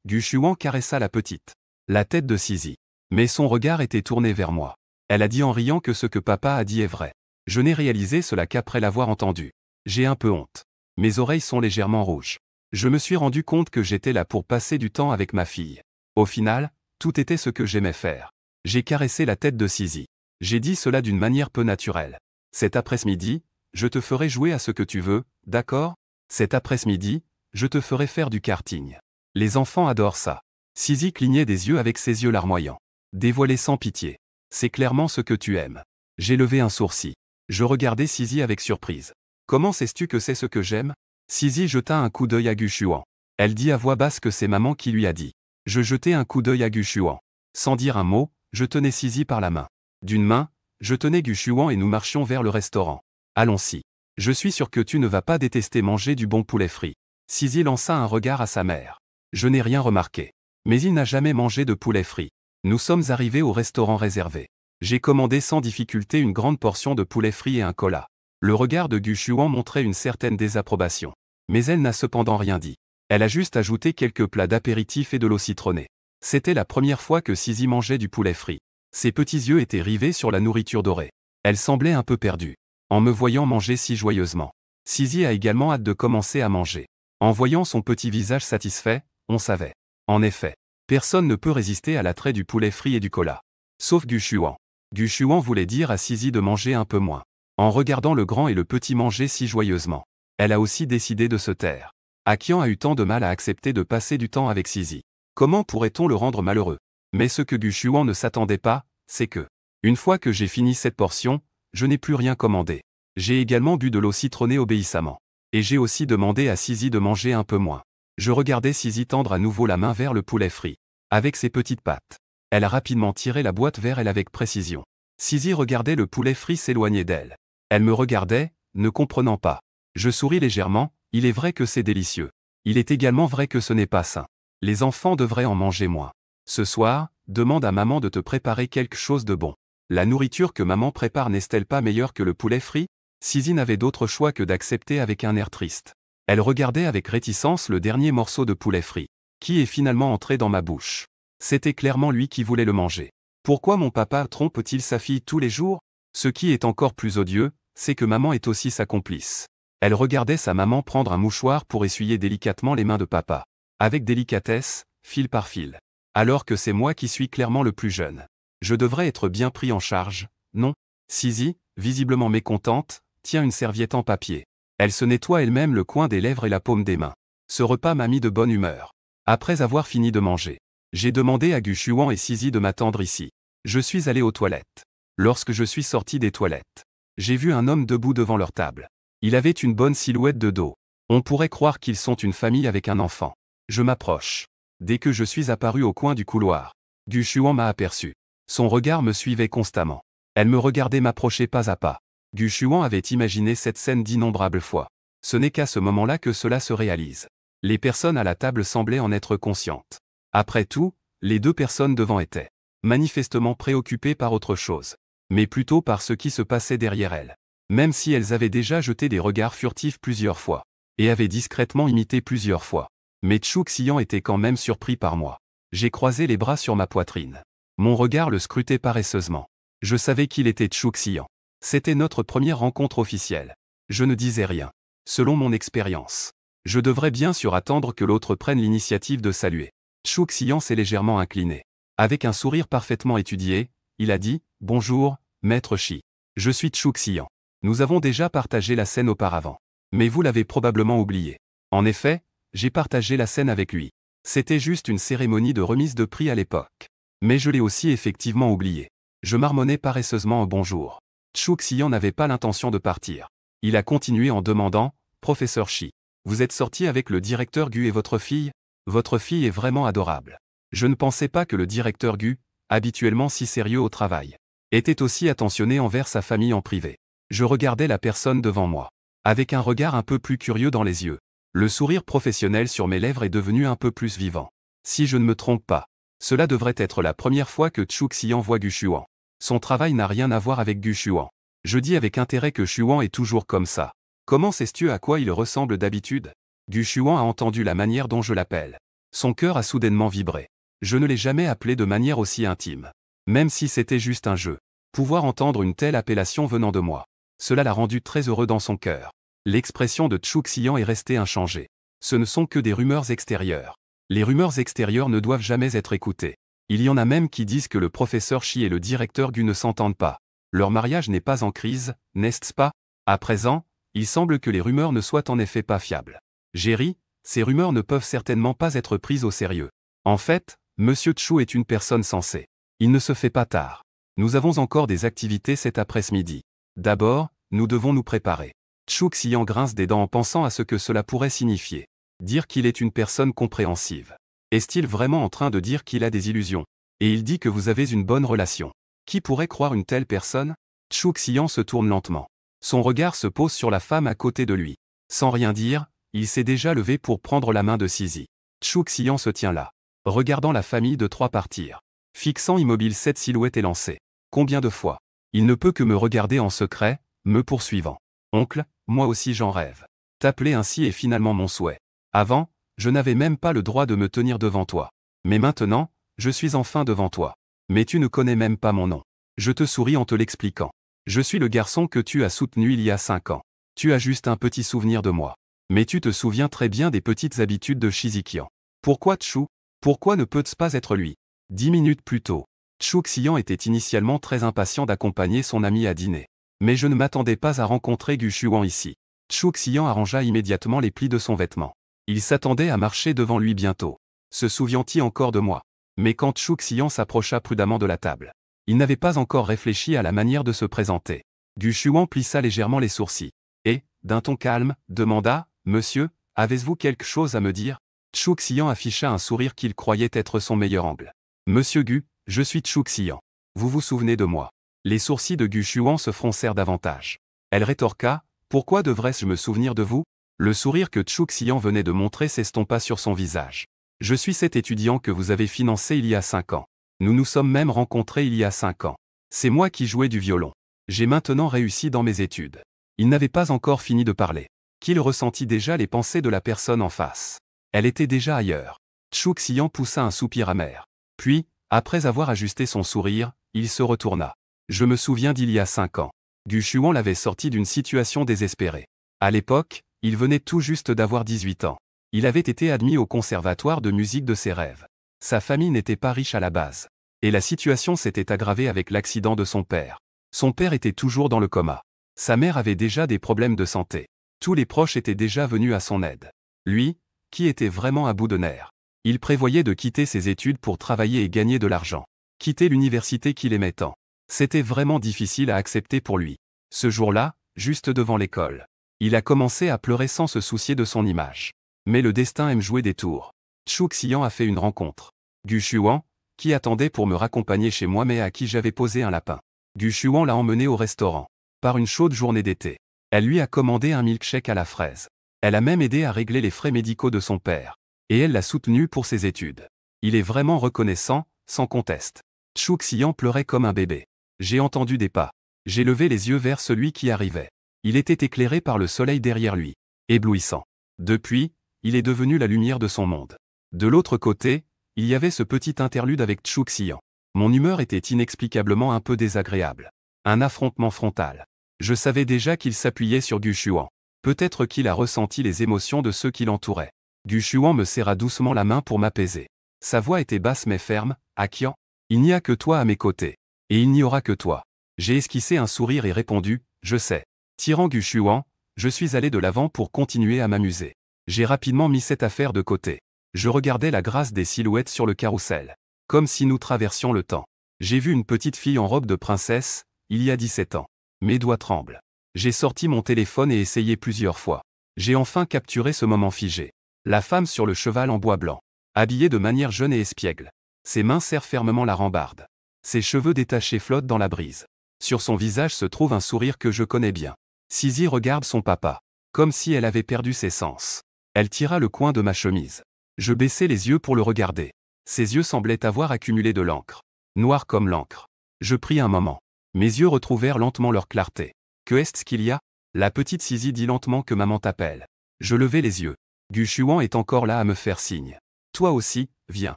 A: Gu Shuan caressa la petite. La tête de Sisi. Mais son regard était tourné vers moi. Elle a dit en riant que ce que papa a dit est vrai. Je n'ai réalisé cela qu'après l'avoir entendu. J'ai un peu honte. Mes oreilles sont légèrement rouges. Je me suis rendu compte que j'étais là pour passer du temps avec ma fille. Au final, tout était ce que j'aimais faire. J'ai caressé la tête de Sisi. J'ai dit cela d'une manière peu naturelle. Cet après-midi, je te ferai jouer à ce que tu veux, d'accord? Cet après-midi, je te ferai faire du karting. Les enfants adorent ça. Sisi clignait des yeux avec ses yeux larmoyants. Dévoilé sans pitié. C'est clairement ce que tu aimes. J'ai levé un sourcil. Je regardais Sisi avec surprise. Comment sais-tu que c'est ce que j'aime? Sisi jeta un coup d'œil à Gu Shuan. Elle dit à voix basse que c'est maman qui lui a dit. Je jetai un coup d'œil à Gu Shuan. Sans dire un mot, je tenais Sisi par la main. D'une main, je tenais Gu Shuan et nous marchions vers le restaurant. Allons-y. Je suis sûr que tu ne vas pas détester manger du bon poulet frit. Sisi lança un regard à sa mère. Je n'ai rien remarqué. Mais il n'a jamais mangé de poulet frit. Nous sommes arrivés au restaurant réservé. J'ai commandé sans difficulté une grande portion de poulet frit et un cola. Le regard de Gu Shuan montrait une certaine désapprobation. Mais elle n'a cependant rien dit. Elle a juste ajouté quelques plats d'apéritif et de l'eau citronnée. C'était la première fois que Sisi mangeait du poulet frit. Ses petits yeux étaient rivés sur la nourriture dorée. Elle semblait un peu perdue. En me voyant manger si joyeusement. Sisi a également hâte de commencer à manger. En voyant son petit visage satisfait, on savait. En effet, personne ne peut résister à l'attrait du poulet frit et du cola. Sauf Gu Shuan. Gu Shuan voulait dire à Sisi de manger un peu moins. En regardant le grand et le petit manger si joyeusement. Elle a aussi décidé de se taire. Akian a eu tant de mal à accepter de passer du temps avec Sisi. Comment pourrait-on le rendre malheureux? Mais ce que Gu Shuan ne s'attendait pas, c'est que, une fois que j'ai fini cette portion, je n'ai plus rien commandé. J'ai également bu de l'eau citronnée obéissamment. Et j'ai aussi demandé à Sisi de manger un peu moins. Je regardais Sisi tendre à nouveau la main vers le poulet frit. avec ses petites pattes. Elle a rapidement tiré la boîte vers elle avec précision. Sisi regardait le poulet frit s'éloigner d'elle. Elle me regardait, ne comprenant pas. Je souris légèrement, il est vrai que c'est délicieux. Il est également vrai que ce n'est pas sain. Les enfants devraient en manger moins. Ce soir, demande à maman de te préparer quelque chose de bon. La nourriture que maman prépare n'est-elle pas meilleure que le poulet frit? Sisi n'avait d'autre choix que d'accepter avec un air triste. Elle regardait avec réticence le dernier morceau de poulet frit, qui est finalement entré dans ma bouche. C'était clairement lui qui voulait le manger. Pourquoi mon papa trompe-t-il sa fille tous les jours? Ce qui est encore plus odieux, c'est que maman est aussi sa complice. Elle regardait sa maman prendre un mouchoir pour essuyer délicatement les mains de papa. Avec délicatesse, fil par fil. Alors que c'est moi qui suis clairement le plus jeune. Je devrais être bien pris en charge, non? Sisi, visiblement mécontente, tient une serviette en papier. Elle se nettoie elle-même le coin des lèvres et la paume des mains. Ce repas m'a mis de bonne humeur. Après avoir fini de manger, j'ai demandé à Gu Shuan et Sisi de m'attendre ici. Je suis allé aux toilettes. Lorsque je suis sorti des toilettes, j'ai vu un homme debout devant leur table. Il avait une bonne silhouette de dos. On pourrait croire qu'ils sont une famille avec un enfant. Je m'approche. Dès que je suis apparu au coin du couloir, Gu Shuan m'a aperçu. Son regard me suivait constamment. Elle me regardait m'approcher pas à pas. Gu Shuan avait imaginé cette scène d'innombrables fois. Ce n'est qu'à ce moment-là que cela se réalise. Les personnes à la table semblaient en être conscientes. Après tout, les deux personnes devant étaient manifestement préoccupées par autre chose, mais plutôt par ce qui se passait derrière elles. Même si elles avaient déjà jeté des regards furtifs plusieurs fois, et avaient discrètement imité plusieurs fois. Mais Chu Xian était quand même surpris par moi. J'ai croisé les bras sur ma poitrine. Mon regard le scrutait paresseusement. Je savais qu'il était Chu Xian. C'était notre première rencontre officielle. Je ne disais rien. Selon mon expérience, je devrais bien sûr attendre que l'autre prenne l'initiative de saluer. Chu Xian s'est légèrement incliné. Avec un sourire parfaitement étudié, il a dit « Bonjour, maître Shi. Je suis Chu Xian. Nous avons déjà partagé la scène auparavant. Mais vous l'avez probablement oublié. En effet, j'ai partagé la scène avec lui. C'était juste une cérémonie de remise de prix à l'époque. Mais je l'ai aussi effectivement oublié. Je marmonnais paresseusement un bonjour. Chu Xian n'avait pas l'intention de partir. Il a continué en demandant « Professeur Shi, vous êtes sorti avec le directeur Gu et votre fille? Votre fille est vraiment adorable. Je ne pensais pas que le directeur Gu, habituellement si sérieux au travail, était aussi attentionné envers sa famille en privé. » Je regardais la personne devant moi, avec un regard un peu plus curieux dans les yeux. Le sourire professionnel sur mes lèvres est devenu un peu plus vivant. Si je ne me trompe pas, cela devrait être la première fois que Chu Xian voit Gu Shuan. Son travail n'a rien à voir avec Gu Shuan. Je dis avec intérêt que Shuan est toujours comme ça. Comment sais-tu à quoi il ressemble d'habitude? Gu Shuan a entendu la manière dont je l'appelle. Son cœur a soudainement vibré. Je ne l'ai jamais appelé de manière aussi intime. Même si c'était juste un jeu. Pouvoir entendre une telle appellation venant de moi. Cela l'a rendu très heureux dans son cœur. L'expression de Chu Xian est restée inchangée. Ce ne sont que des rumeurs extérieures. Les rumeurs extérieures ne doivent jamais être écoutées. Il y en a même qui disent que le professeur Shi et le directeur Gu ne s'entendent pas. Leur mariage n'est pas en crise, n'est-ce pas? À présent, il semble que les rumeurs ne soient en effet pas fiables. J'ai ri, ces rumeurs ne peuvent certainement pas être prises au sérieux. En fait, Monsieur Chu est une personne sensée. Il ne se fait pas tard. Nous avons encore des activités cet après-midi. D'abord, nous devons nous préparer. Chu Xian grince des dents en pensant à ce que cela pourrait signifier. Dire qu'il est une personne compréhensive. Est-il vraiment en train de dire qu'il a des illusions? Et il dit que vous avez une bonne relation. Qui pourrait croire une telle personne? Chu Xian se tourne lentement. Son regard se pose sur la femme à côté de lui. Sans rien dire, il s'est déjà levé pour prendre la main de Sisi. Chu Xian se tient là, regardant la famille de trois partir. Fixant immobile cette silhouette élancée. Combien de fois? Il ne peut que me regarder en secret, me poursuivant. Oncle, moi aussi j'en rêve. T'appeler ainsi est finalement mon souhait. Avant, je n'avais même pas le droit de me tenir devant toi. Mais maintenant, je suis enfin devant toi. Mais tu ne connais même pas mon nom. Je te souris en te l'expliquant. Je suis le garçon que tu as soutenu il y a 5 ans. Tu as juste un petit souvenir de moi. Mais tu te souviens très bien des petites habitudes de Shizikian. Pourquoi Chu? Pourquoi ne peut-ce pas être lui? 10 minutes plus tôt. Chu Xian était initialement très impatient d'accompagner son ami à dîner. Mais je ne m'attendais pas à rencontrer Gu Shuan ici. Chu Xian arrangea immédiatement les plis de son vêtement. Il s'attendait à marcher devant lui bientôt. Se souvient-il encore de moi? Mais quand Chu Xian s'approcha prudemment de la table, il n'avait pas encore réfléchi à la manière de se présenter. Gu Shuan plissa légèrement les sourcils. Et, d'un ton calme, demanda « Monsieur, avez-vous quelque chose à me dire ?» Xian afficha un sourire qu'il croyait être son meilleur angle. Monsieur Gu, je suis Xian. Vous vous souvenez de moi? Les sourcils de Gu Shuan se froncèrent davantage. Elle rétorqua, pourquoi devrais-je me souvenir de vous? Le sourire que Xian venait de montrer s'estompa sur son visage. Je suis cet étudiant que vous avez financé il y a 5 ans. Nous nous sommes même rencontrés il y a 5 ans. C'est moi qui jouais du violon. J'ai maintenant réussi dans mes études. Il n'avait pas encore fini de parler, qu'il ressentit déjà les pensées de la personne en face. Elle était déjà ailleurs. Xian poussa un soupir amer. Puis, après avoir ajusté son sourire, il se retourna. Je me souviens d'il y a 5 ans. Gu Shuan l'avait sorti d'une situation désespérée. À l'époque, il venait tout juste d'avoir 18 ans. Il avait été admis au conservatoire de musique de ses rêves. Sa famille n'était pas riche à la base. Et la situation s'était aggravée avec l'accident de son père. Son père était toujours dans le coma. Sa mère avait déjà des problèmes de santé. Tous les proches étaient déjà venus à son aide. Lui, qui était vraiment à bout de nerfs. Il prévoyait de quitter ses études pour travailler et gagner de l'argent. Quitter l'université qu'il aimait tant. C'était vraiment difficile à accepter pour lui. Ce jour-là, juste devant l'école, il a commencé à pleurer sans se soucier de son image. Mais le destin aime jouer des tours. Xian a fait une rencontre. Gu Shuan, qui attendait pour me raccompagner chez moi mais à qui j'avais posé un lapin. Gu Shuan l'a emmené au restaurant. Par une chaude journée d'été. Elle lui a commandé un milkshake à la fraise. Elle a même aidé à régler les frais médicaux de son père. Et elle l'a soutenu pour ses études. Il est vraiment reconnaissant, sans conteste. Xian pleurait comme un bébé. J'ai entendu des pas. J'ai levé les yeux vers celui qui arrivait. Il était éclairé par le soleil derrière lui. Éblouissant. Depuis, il est devenu la lumière de son monde. De l'autre côté, il y avait ce petit interlude avec Xian. Mon humeur était inexplicablement un peu désagréable. Un affrontement frontal. Je savais déjà qu'il s'appuyait sur Gu Shuan. Peut-être qu'il a ressenti les émotions de ceux qui l'entouraient. Gu Shuan me serra doucement la main pour m'apaiser. Sa voix était basse mais ferme. Akian, il n'y a que toi à mes côtés. Et il n'y aura que toi. J'ai esquissé un sourire et répondu, je sais. Tirant Gu Shuan, je suis allé de l'avant pour continuer à m'amuser. J'ai rapidement mis cette affaire de côté. Je regardais la grâce des silhouettes sur le carrousel. Comme si nous traversions le temps. J'ai vu une petite fille en robe de princesse, il y a 17 ans. Mes doigts tremblent. J'ai sorti mon téléphone et essayé plusieurs fois. J'ai enfin capturé ce moment figé. La femme sur le cheval en bois blanc. Habillée de manière jeune et espiègle. Ses mains serrent fermement la rambarde. Ses cheveux détachés flottent dans la brise. Sur son visage se trouve un sourire que je connais bien. Sisi regarde son papa. Comme si elle avait perdu ses sens. Elle tira le coin de ma chemise. Je baissai les yeux pour le regarder. Ses yeux semblaient avoir accumulé de l'encre. Noir comme l'encre. Je pris un moment. Mes yeux retrouvèrent lentement leur clarté. Que est-ce qu'il y a? La petite Sisi dit lentement que maman t'appelle. Je levai les yeux. Gu Shuan est encore là à me faire signe. Toi aussi, viens.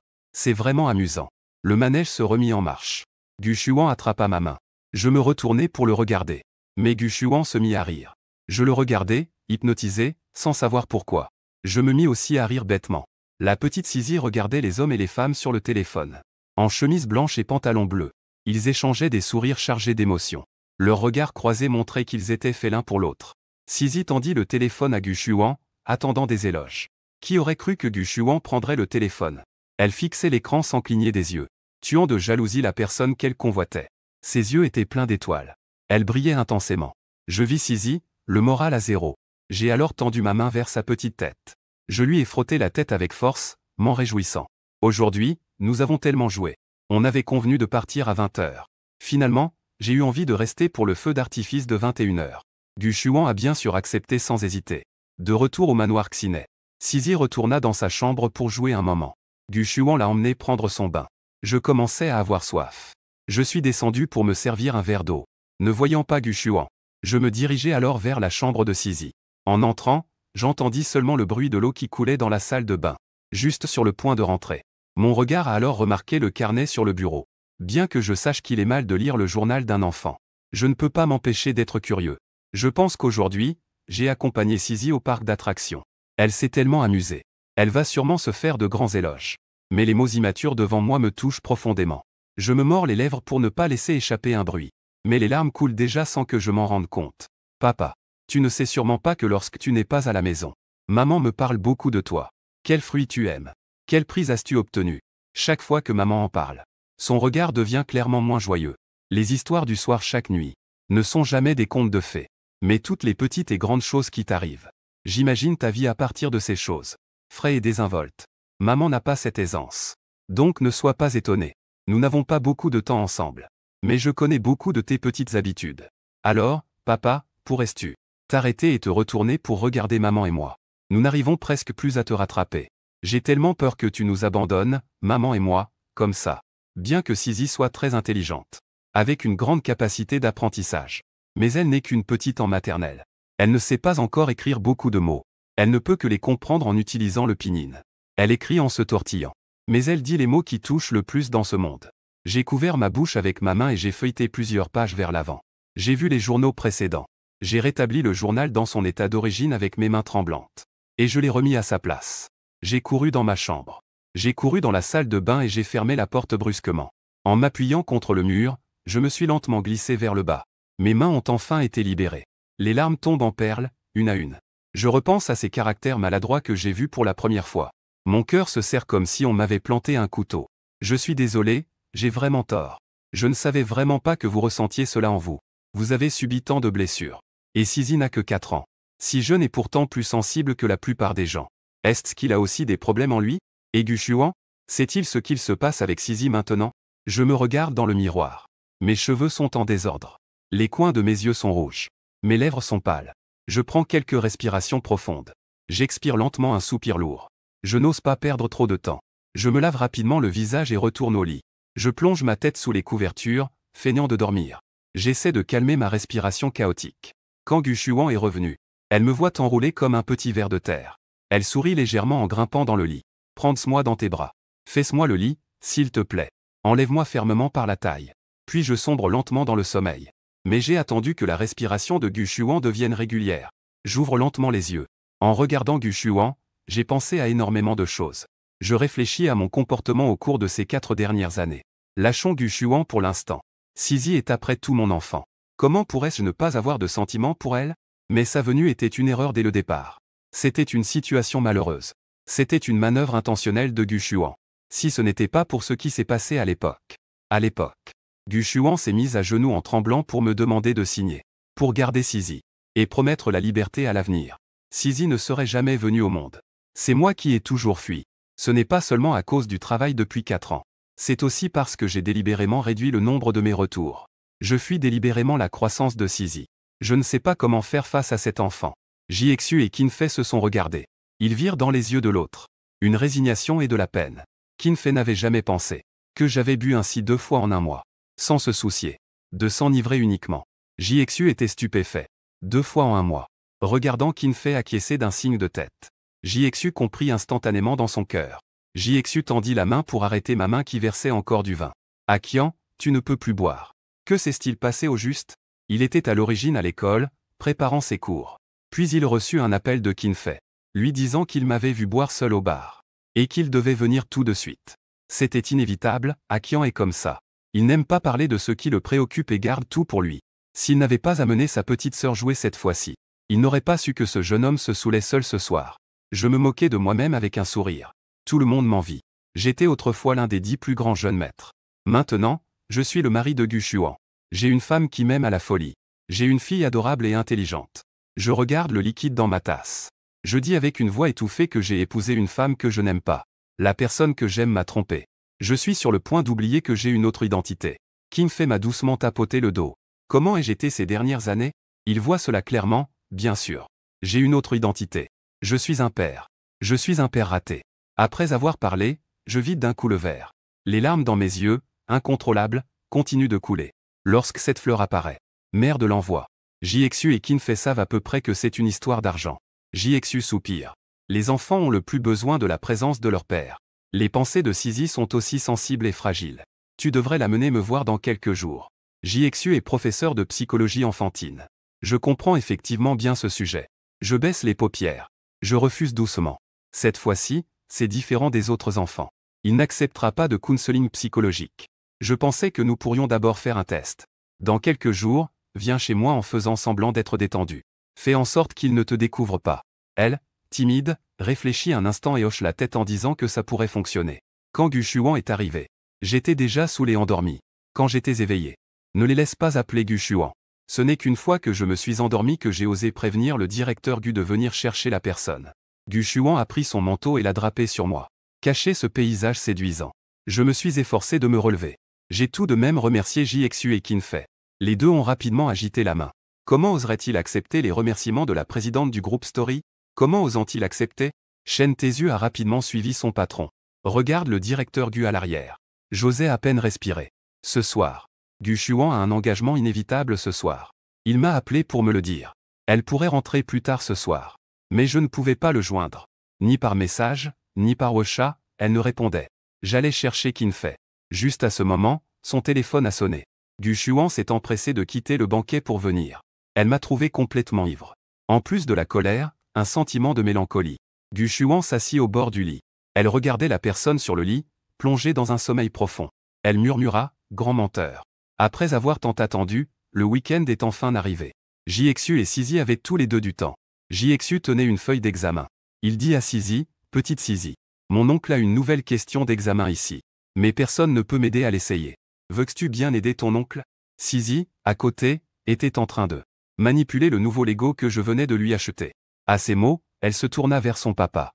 A: C'est vraiment amusant. Le manège se remit en marche. Gu Shuan attrapa ma main. Je me retournai pour le regarder. Mais Gu Shuan se mit à rire. Je le regardais, hypnotisé, sans savoir pourquoi. Je me mis aussi à rire bêtement. La petite Sisi regardait les hommes et les femmes sur le téléphone. En chemise blanche et pantalon bleu. Ils échangeaient des sourires chargés d'émotion. Leurs regards croisés montraient qu'ils étaient faits l'un pour l'autre. Sisi tendit le téléphone à Gu Shuan, attendant des éloges. Qui aurait cru que Gu Shuan prendrait le téléphone? Elle fixait l'écran sans cligner des yeux, tuant de jalousie la personne qu'elle convoitait. Ses yeux étaient pleins d'étoiles. Elle brillait intensément. Je vis Sisi, le moral à zéro. J'ai alors tendu ma main vers sa petite tête. Je lui ai frotté la tête avec force, m'en réjouissant. Aujourd'hui, nous avons tellement joué. On avait convenu de partir à 20h. Finalement, j'ai eu envie de rester pour le feu d'artifice de 21h. Gu Shuan a bien sûr accepté sans hésiter. De retour au manoir Xiné. Sisi retourna dans sa chambre pour jouer un moment. Gu Shuan l'a emmené prendre son bain. Je commençais à avoir soif. Je suis descendu pour me servir un verre d'eau. Ne voyant pas Gu Shuan, je me dirigeai alors vers la chambre de Sisi. En entrant, j'entendis seulement le bruit de l'eau qui coulait dans la salle de bain. Juste sur le point de rentrer. Mon regard a alors remarqué le carnet sur le bureau. Bien que je sache qu'il est mal de lire le journal d'un enfant, je ne peux pas m'empêcher d'être curieux. Je pense qu'aujourd'hui, j'ai accompagné Sisi au parc d'attractions. Elle s'est tellement amusée. Elle va sûrement se faire de grands éloges. Mais les mots immatures devant moi me touchent profondément. Je me mords les lèvres pour ne pas laisser échapper un bruit. Mais les larmes coulent déjà sans que je m'en rende compte. Papa, tu ne sais sûrement pas que lorsque tu n'es pas à la maison, maman me parle beaucoup de toi. Quel fruit tu aimes? Quelle prise as-tu obtenue? Chaque fois que maman en parle, son regard devient clairement moins joyeux. Les histoires du soir chaque nuit ne sont jamais des contes de fées, mais toutes les petites et grandes choses qui t'arrivent. J'imagine ta vie à partir de ces choses. frais et désinvolte. Maman n'a pas cette aisance. Donc ne sois pas étonné. Nous n'avons pas beaucoup de temps ensemble. Mais je connais beaucoup de tes petites habitudes. Alors, papa, pourrais-tu t'arrêter et te retourner pour regarder maman et moi? Nous n'arrivons presque plus à te rattraper. J'ai tellement peur que tu nous abandonnes, maman et moi, comme ça. Bien que Sisi soit très intelligente, avec une grande capacité d'apprentissage. Mais elle n'est qu'une petite en maternelle. Elle ne sait pas encore écrire beaucoup de mots. Elle ne peut que les comprendre en utilisant le pinyin. Elle écrit en se tortillant. Mais elle dit les mots qui touchent le plus dans ce monde. J'ai couvert ma bouche avec ma main et j'ai feuilleté plusieurs pages vers l'avant. J'ai vu les journaux précédents. J'ai rétabli le journal dans son état d'origine avec mes mains tremblantes. Et je l'ai remis à sa place. J'ai couru dans ma chambre. J'ai couru dans la salle de bain et j'ai fermé la porte brusquement. En m'appuyant contre le mur, je me suis lentement glissé vers le bas. Mes mains ont enfin été libérées. Les larmes tombent en perles, une à une. Je repense à ces caractères maladroits que j'ai vus pour la première fois. Mon cœur se serre comme si on m'avait planté un couteau. Je suis désolé, j'ai vraiment tort. Je ne savais vraiment pas que vous ressentiez cela en vous. Vous avez subi tant de blessures. Et Sisi n'a que 4 ans. Si jeune et pourtant plus sensible que la plupart des gens. Est-ce qu'il a aussi des problèmes en lui? Et Gushuan? Sait-il ce qu'il se passe avec Sisi maintenant? Je me regarde dans le miroir. Mes cheveux sont en désordre. Les coins de mes yeux sont rouges. Mes lèvres sont pâles. Je prends quelques respirations profondes. J'expire lentement un soupir lourd. Je n'ose pas perdre trop de temps. Je me lave rapidement le visage et retourne au lit. Je plonge ma tête sous les couvertures, feignant de dormir. J'essaie de calmer ma respiration chaotique. Quand Gushuan est revenu, elle me voit enroulé comme un petit ver de terre. Elle sourit légèrement en grimpant dans le lit. Prends-moi dans tes bras. Fais-moi le lit, s'il te plaît. Enlève-moi fermement par la taille. Puis je sombre lentement dans le sommeil. Mais j'ai attendu que la respiration de Gushuan devienne régulière. J'ouvre lentement les yeux. En regardant Gushuan, j'ai pensé à énormément de choses. Je réfléchis à mon comportement au cours de ces 4 dernières années. Lâchons Gushuan pour l'instant. Sisi est après tout mon enfant. Comment pourrais-je ne pas avoir de sentiments pour elle? Mais sa venue était une erreur dès le départ. C'était une situation malheureuse. C'était une manœuvre intentionnelle de Gushuan. Si ce n'était pas pour ce qui s'est passé à l'époque. À l'époque, Gushuan s'est mise à genoux en tremblant pour me demander de signer. Pour garder Sisi. Et promettre la liberté à l'avenir. Sisi ne serait jamais venu au monde. C'est moi qui ai toujours fui. Ce n'est pas seulement à cause du travail depuis 4 ans. C'est aussi parce que j'ai délibérément réduit le nombre de mes retours. Je fuis délibérément la croissance de Sisi. Je ne sais pas comment faire face à cet enfant. Jiexu et Kinfei se sont regardés. Ils virent dans les yeux de l'autre une résignation et de la peine. Kinfei n'avait jamais pensé que j'avais bu ainsi 2 fois en un mois, sans se soucier de s'enivrer uniquement. Jiexu était stupéfait. 2 fois en un mois. Regardant Kinfei acquiescer d'un signe de tête. Jiexu comprit instantanément dans son cœur. Jiexu tendit la main pour arrêter ma main qui versait encore du vin. Akian, tu ne peux plus boire. Que s'est-il passé au juste? Il était à l'origine à l'école, préparant ses cours. Puis il reçut un appel de Kinfei, lui disant qu'il m'avait vu boire seul au bar. Et qu'il devait venir tout de suite. C'était inévitable, Akian est comme ça. Il n'aime pas parler de ce qui le préoccupe et garde tout pour lui. S'il n'avait pas amené sa petite sœur jouer cette fois-ci, il n'aurait pas su que ce jeune homme se saoulait seul ce soir. Je me moquais de moi-même avec un sourire. Tout le monde m'envie. J'étais autrefois l'un des 10 plus grands jeunes maîtres. Maintenant, je suis le mari de Gushuan. J'ai une femme qui m'aime à la folie. J'ai une fille adorable et intelligente. Je regarde le liquide dans ma tasse. Je dis avec une voix étouffée que j'ai épousé une femme que je n'aime pas. La personne que j'aime m'a trompé. Je suis sur le point d'oublier que j'ai une autre identité. Kinfei m'a doucement tapoté le dos. Comment ai-je été ces dernières années? Il voit cela clairement, bien sûr. J'ai une autre identité. Je suis un père. Je suis un père raté. Après avoir parlé, je vide d'un coup le verre. Les larmes dans mes yeux, incontrôlables, continuent de couler. Lorsque cette fleur apparaît. Mère de l'envoi. Jiexu et Kinfei savent à peu près que c'est une histoire d'argent. Jiexu soupire. Les enfants ont le plus besoin de la présence de leur père. Les pensées de Sisi sont aussi sensibles et fragiles. Tu devrais l'amener me voir dans quelques jours. Jiexu est professeur de psychologie enfantine. Je comprends effectivement bien ce sujet. Je baisse les paupières. Je refuse doucement. Cette fois-ci, c'est différent des autres enfants. Il n'acceptera pas de counseling psychologique. Je pensais que nous pourrions d'abord faire un test. Dans quelques jours, viens chez moi en faisant semblant d'être détendu. Fais en sorte qu'il ne te découvre pas. Elle, timide, réfléchit un instant et hoche la tête en disant que ça pourrait fonctionner. Quand Gushuan est arrivé, j'étais déjà saoul et endormi. Quand j'étais éveillé, ne les laisse pas appeler Gushuan. Ce n'est qu'une fois que je me suis endormi que j'ai osé prévenir le directeur Gu de venir chercher la personne. Du Chuan a pris son manteau et l'a drapé sur moi. Caché ce paysage séduisant. Je me suis efforcé de me relever. J'ai tout de même remercié JXU et Kinfei. Les deux ont rapidement agité la main. Comment oserait-il accepter les remerciements de la présidente du groupe Story? Comment osent-ils accepter? Shen Tezu a rapidement suivi son patron. Regarde le directeur Gu à l'arrière. J'osais à peine respirer. Ce soir. Du Chuan a un engagement inévitable ce soir. Il m'a appelé pour me le dire. Elle pourrait rentrer plus tard ce soir. Mais je ne pouvais pas le joindre. Ni par message, ni par WeChat, elle ne répondait. J'allais chercher Kinfei. Juste à ce moment, son téléphone a sonné. Du Chuan s'est empressé de quitter le banquet pour venir. Elle m'a trouvé complètement ivre. En plus de la colère, un sentiment de mélancolie. Du Chuan s'assit au bord du lit. Elle regardait la personne sur le lit, plongée dans un sommeil profond. Elle murmura, grand menteur. Après avoir tant attendu, le week-end est enfin arrivé. JXU et Sizi avaient tous les deux du temps. JXU tenait une feuille d'examen. Il dit à Sizi, petite Sizi. Mon oncle a une nouvelle question d'examen ici. Mais personne ne peut m'aider à l'essayer. Veux-tu bien aider ton oncle? Sizi, à côté, était en train de manipuler le nouveau Lego que je venais de lui acheter. À ces mots, elle se tourna vers son papa.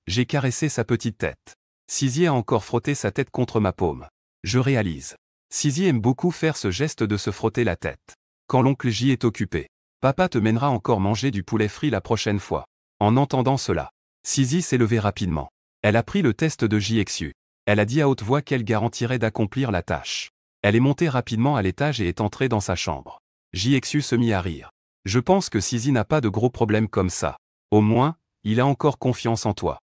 A: J'ai caressé sa petite tête. Sizi a encore frotté sa tête contre ma paume. Je réalise. Sizi aime beaucoup faire ce geste de se frotter la tête. Quand l'oncle J est occupé. Papa te mènera encore manger du poulet frit la prochaine fois. En entendant cela, Sizi s'est levée rapidement. Elle a pris le test de JXU. Elle a dit à haute voix qu'elle garantirait d'accomplir la tâche. Elle est montée rapidement à l'étage et est entrée dans sa chambre. JXU se mit à rire. Je pense que Sizi n'a pas de gros problèmes comme ça. Au moins, il a encore confiance en toi.